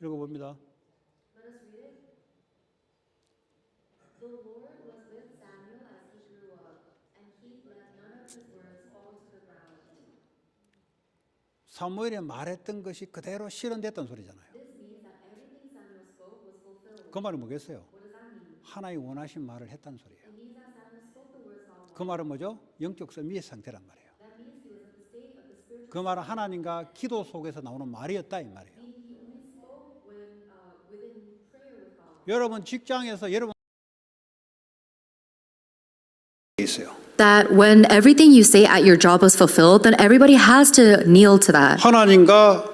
읽어봅니다. Let us read it. The Lord was with Samuel as he grew up, and he let none of his words fall to the ground. 사무엘이 말했던 것이 그대로 실현됐다는 소리잖아요. This means that everything Samuel spoke was fulfilled. 그 말은 뭐겠어요? What does that mean? 하나님 원하신 말을 했다는 소리예요. It means that Samuel spoke the words God wanted. 그 말은 뭐죠? 영적 선미의 상태란 말이에요. That means he was in the state of the spiritual. 그 말은 하나님과 기도 속에서 나오는 말이었다 이 말이에요. Meaning he only spoke when within prayer with God. 여러분 직장에서 여러분 있어요. That when everything you say at your job is fulfilled, then everybody has to kneel to that. 하나님과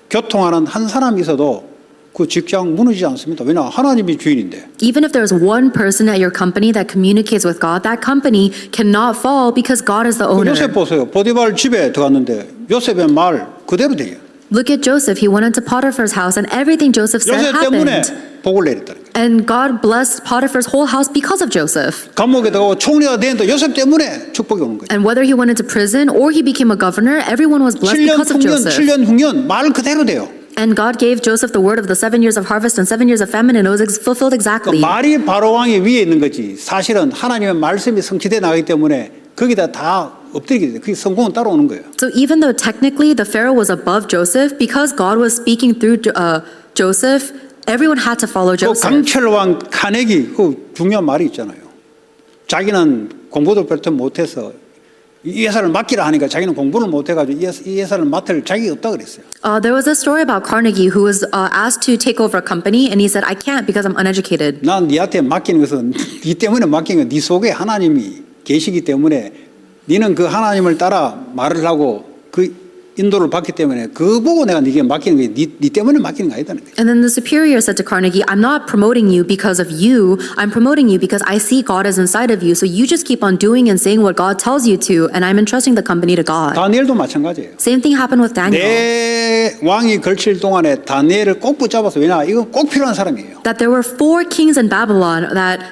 교통하는 한 사람이 있어도 그 직장 무너지지 않습니다. 왜냐 하나님이 주인인데. Even if there's one person at your company that communicates with God, that company cannot fall because God is the owner. 요셉 보세요. 보디발 집에 들어갔는데 요셉의 말 그대로 돼요. Look at Joseph. He went into Potiphar's house and everything Joseph said 요셉 때문에 happened. 복을 내렸다는 거예요. And God blessed Potiphar's whole house because of Joseph. 감옥에 들어가고 총리가 되는데 요셉 때문에 축복이 오는 거예요. And whether he went into prison or he became a governor, everyone was blessed 7년 because of 풍년, Joseph. 7년 후년 말 그대로 돼요. And God gave Joseph the word of the 7 years of harvest and 7 years of famine, and it was fulfilled 그 exactly. 말이 바로 왕의 위에 있는 거지. 사실은 하나님의 말씀이 성취돼 나가기 때문에 거기다 다 엎드리게 돼. 그게 성공은 따라오는 거예요. So even though technically the Pharaoh was above Joseph, because God was speaking through Joseph, everyone had to follow 그 Joseph. 강철왕 카네기 그 중요한 말이 있잖아요. 자기는 공부도 별로 못해서 이 회사를 맡기라 하니까 자기는 공부를 못해가지고 이 회사를 맡을 자격이 없다 그랬어요. There was a story about Carnegie who was asked to take over a company, and he said, "I can't because I'm uneducated." 난 니한테 맡기는 것은 니 때문에 맡기는 건 니 속에 하나님이 계시기 때문에 니는 그 하나님을 따라 말을 하고 그 인도를 받기 때문에 그거 보고 내가 니게 맡기는 게 니 때문에 맡기는 거 아니다는 거예요. And then the superior said to Carnegie, "I'm not promoting you because of you. I'm promoting you because I see God is inside of you. So you just keep on doing and saying what God tells you to, and I'm entrusting the company to God." 다니엘도 마찬가지예요. Same thing happened with Daniel. 내 왕이 걸칠 동안에 다니엘을 꼭 붙잡아서 왜냐 이건 꼭 필요한 사람이에요. That there were 4 kings in Babylon that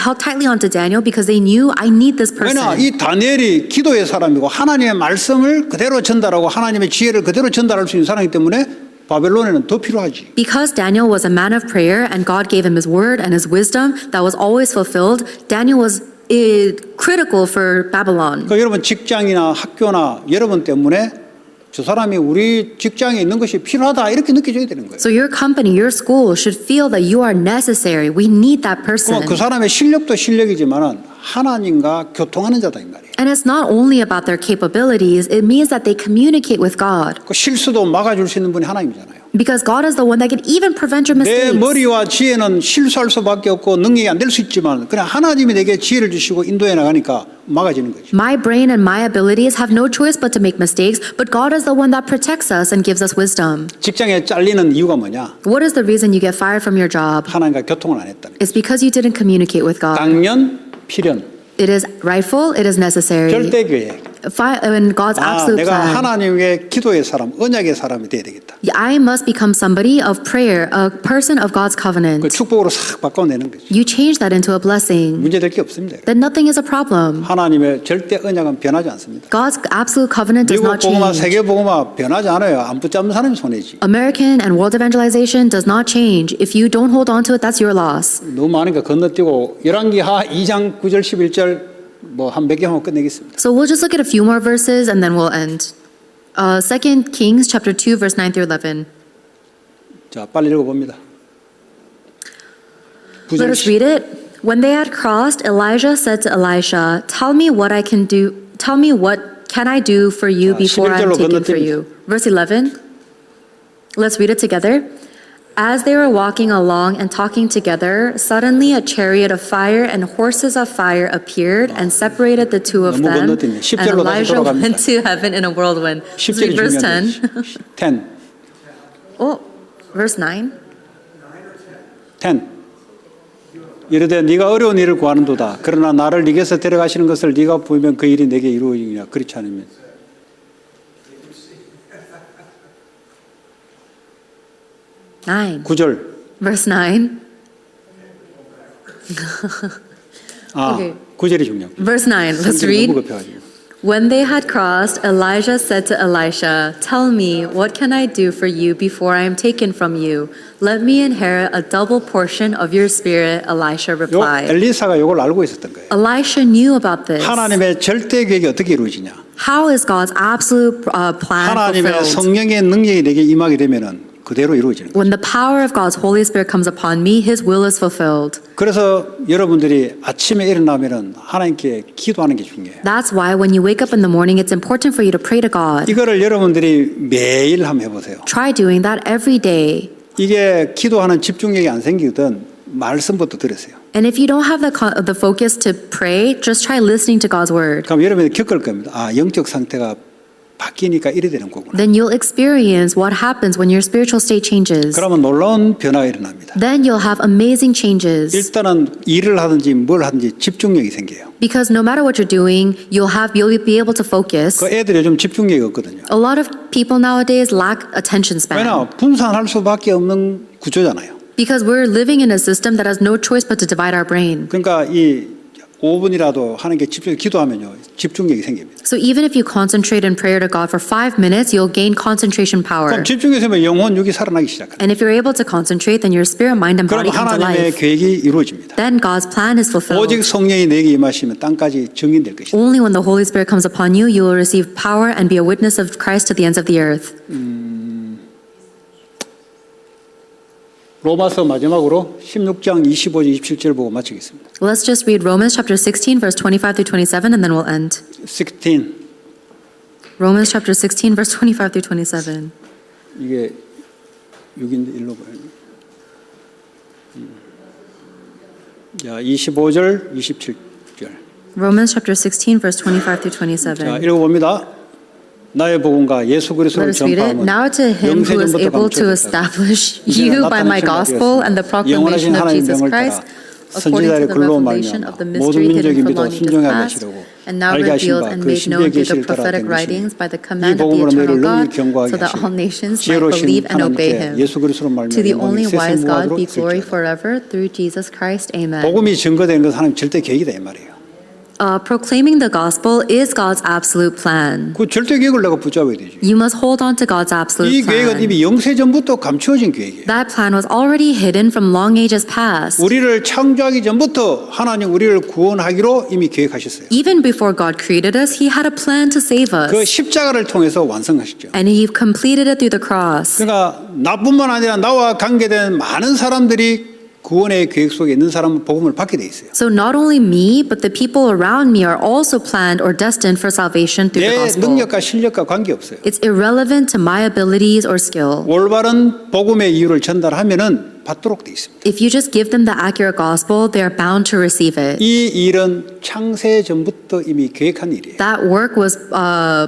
held tightly onto Daniel because they knew, I need this person. 왜냐 이 다니엘이 기도의 사람이고 하나님의 말씀을 그대로 전달하고 하나님의 지혜를 그대로 전달할 수 있는 사람이기 때문에 바벨론에는 더 필요하지. Because Daniel was a man of prayer and God gave him his word and his wisdom that was always fulfilled, Daniel was critical for Babylon. 그러니까 여러분 직장이나 학교나 여러분 때문에 저 사람이 우리 직장에 있는 것이 필요하다 이렇게 느껴져야 되는 거예요. So your company, your school should feel that you are necessary. We need that person. 그럼 그 사람의 실력도 실력이지만은 하나님과 교통하는 자다 이 말이에요. And it's not only about their capabilities, it means that they communicate with God. 그 실수도 막아줄 수 있는 분이 하나님이잖아요. Because God is the one that can even prevent your 내 mistakes. 머리와 지혜는 실수할 수밖에 없고 능력이 안 될 수 있지만 그냥 하나님이 내게 지혜를 주시고 인도해 나가니까 막아지는 거죠. My brain and my abilities have no choice but to make mistakes, but God is the one that protects us and gives us wisdom. 직장에 잘리는 이유가 뭐냐? What is the reason you get fired from your job? 하나님과 교통을 안 했다는 거예요. It's because you didn't communicate with God. 당연 필연 It is rightful, it is necessary, 절대 계획 in God's absolute 내가 plan. 하나님의 기도의 사람, 언약의 사람이 돼야 되겠다. I must become somebody of prayer, a person of God's 그 covenant. 축복으로 싹 바꿔내는 거죠. You change that into a blessing. 문제될 게 없습니다. Then nothing is a problem. 하나님의 절대 언약은 변하지 않습니다. God's absolute covenant does 미국 not 복음화, change. 세계 복음화 변하지 않아요. 안 붙잡는 사람이 손해지. American and world evangelization does not change. If you don't hold on to it, that's your loss. 너무 많으니까 건너뛰고 열왕기하 2장 9절 11절 뭐 한 몇 개 하고 끝내겠습니다. So we'll just look at a few more verses and then we'll end. 2 Kings chapter 2 verse 9 through 11. 자, 빨리 읽어봅니다. Let us read it. When they had crossed, Elijah said to Elisha, "Tell me what I can do. Tell me what can I do for you before I'm 11절로 taken for 건너뛰니다. you." Verse 11. Let's read it together. As they were walking along and talking together, suddenly a chariot of fire and horses of fire appeared and separated the two of 너무 them. 건너뛰네. And 10절로 다시 Elijah 돌아갑니다. went to heaven in a whirlwind. Let's 10절이 read verse 중요한데. 10. 10. Oh, verse 9. 10. 이르되 네가 어려운 일을 구하는도다. 그러나 나를 네게서 데려가시는 것을 네가 보면 그 일이 내게 이루어지느냐. 그렇지 않으면. 9. 9절. Verse 9. 아, 오케이. 9절이 중요합니다. Verse 9. Let's 성경이 read. 너무 급해가지고. When they had crossed, Elijah said to Elisha, "Tell me, what can I do for you before I am taken from you? Let me inherit a double portion of your spirit," Elisha 요 replied. 엘리사가 이걸 알고 있었던 거예요. Elisha knew about this. 하나님의 절대 계획이 어떻게 이루어지냐. How is God's absolute plan 하나님의 fulfilled? 성령의 능력이 내게 임하게 되면은 그대로 이루어지는 거예요. When the power of God's Holy Spirit comes upon me, His will is fulfilled. 그래서 여러분들이 아침에 일어나면은 하나님께 기도하는 게 중요해요. That's why when you wake up in the morning, it's important for you to pray to God. 이거를 여러분들이 매일 한번 해보세요. Try doing that every day. 이게 기도하는 집중력이 안 생기거든 말씀부터 들으세요. And if you don't have the focus to pray, just try listening to God's word. 그럼 여러분이 겪을 겁니다. 아, 영적 상태가 바뀌니까 이래 되는 거구나. Then you'll experience what happens when your spiritual state changes. 그러면 놀라운 변화가 일어납니다. Then you'll have amazing changes. 일단은 일을 하든지 뭘 하든지 집중력이 생겨요. Because no matter what you're doing, you'll be able to focus. 그 애들이 요즘 집중력이 없거든요. A lot of people nowadays lack attention span. 왜냐? 분산할 수밖에 없는 구조잖아요. Because we're living in a system that has no choice but to divide our brain. 그러니까 이 5분이라도 하는 게 기도하면요 집중력이 생깁니다. So even if you concentrate in prayer to God for 5 minutes, you'll gain concentration power. 그럼 집중해서 영혼 육이 살아나기 시작합니다. And if you're able to concentrate, then your spirit, mind, and 그럼 body come to 하나님의 life. 계획이 이루어집니다. Then God's plan is fulfilled. 오직 성령이 내게 임하시면 땅까지 증인될 것이다. Only when the Holy Spirit comes upon you, you will receive power and be a witness of Christ to the ends of the earth. 로마서 마지막으로 16장 25절 27절 보고 마치겠습니다. Let's just read Romans chapter 16, verse 25 through 27, and then we'll end. 16 Romans chapter 16, verse 25 through 27. 이게 6인데 일로 봐요. 자, 25절 27절. Romans chapter 16, verse 25 through 27. 자, 읽어봅니다. 나의 복음과 예수 Let 그리스도를 us read it. 전파함은 Now to him who is 영세전부터 able to 감춰졌다. establish 이제는 you by my 나타나신 gospel and the 영원하신 proclamation of 하나님의 Jesus 명을 Christ, 따라 according 선지자의 to the 글로 revelation 말미암아 of the 모든 mystery 민족이 hidden for 믿어 long ages 순종하게 past, 하시려고 and now 알게 하신 revealed 바 and 그 made known 신비의 through the 계시를 따라 prophetic 된 writings 것이니 by the 이 command of the 복음으로 너희를 eternal 능히 God, 경고하게 so that all 하시고 nations might 지혜로우신 believe and obey 하나님께 him. 예수 그리스도로 말미암아 To the 영광이 only wise God 세세무하도록 be glory 있을지어다. forever through Jesus Christ. Amen. 복음이 증거되는 것은 하나님 절대 계획이다 이 말이에요. Proclaiming the gospel is God's absolute plan. 그 절대 계획을 내가 붙잡아야 되지. You must hold on to God's 이 absolute 계획은 plan. 이미 영세 전부터 감추어진 계획이에요. That plan was already hidden from long ages past. 우리를 창조하기 전부터 하나님 우리를 구원하기로 이미 계획하셨어요. Even before God created us, He had a plan to save us. 그 십자가를 통해서 완성하셨죠. And He completed it through the cross. 그러니까 나뿐만 아니라 나와 관계된 많은 사람들이 구원의 계획 속에 있는 사람은 복음을 받게 돼 있어요. So not only me, but the people around me are also planned or destined for salvation through the 내 gospel. 능력과 실력과 관계없어요. It's irrelevant to my abilities or skill. 올바른 복음의 이유를 전달하면은 받도록 돼 있습니다. If you just give them the accurate gospel, they are bound to receive it. 이 일은 창세 전부터 이미 계획한 일이에요. That work was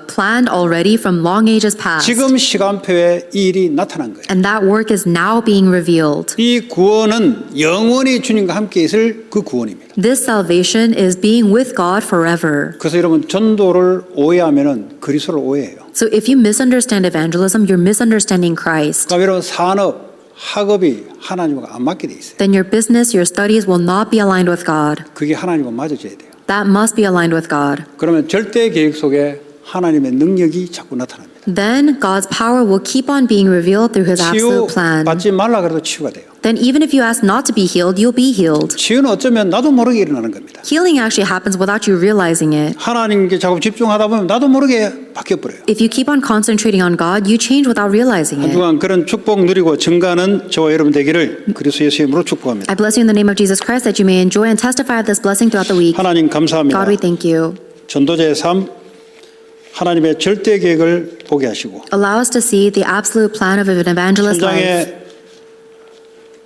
planned already from long ages past. 지금 시간표에 이 일이 나타난 거예요. And that work is now being revealed. 이 구원은 영원히 주님과 함께 있을 그 구원입니다. This salvation is being with God forever. 그래서 여러분 전도를 오해하면은 그리스도를 오해해요. So if you misunderstand evangelism, you're misunderstanding Christ. 그러니까 여러분 산업, 학업이 하나님과 안 맞게 돼 있어요. Then your business, your studies will not be aligned with God. 그게 하나님과 맞아져야 돼요. That must be aligned with God. 그러면 절대 계획 속에 하나님의 능력이 자꾸 나타납니다. Then God's power will keep on being revealed through His 치유 absolute plan. 받지 말라 그래도 치유가 돼요. Then even if you ask not to be healed, you'll be healed. 치유는 어쩌면 나도 모르게 일어나는 겁니다. Healing actually happens without you realizing it. 하나님께 자꾸 집중하다 보면 나도 모르게 바뀌어버려요. If you keep on concentrating on God, you change without realizing it. 한주간 그런 축복 누리고 증가하는 저와 여러분 되기를 그리스도 예수의 이름으로 축복합니다. I bless you in the name of Jesus Christ that you may enjoy and testify of this blessing throughout the week. 하나님 감사합니다. God, we thank you. 전도자의 삶 하나님의 절대 계획을 보게 하시고 Allow us to see the absolute plan of an evangelist's life. 현장에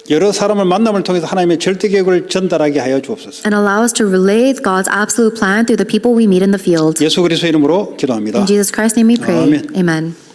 여러 사람을 만남을 통해서 하나님의 절대 계획을 전달하게 하여 주옵소서. And allow us to relay God's absolute plan through the people we meet in the field. 예수 그리스도 이름으로 기도합니다. In Jesus Christ's name we pray. 아멘. Amen.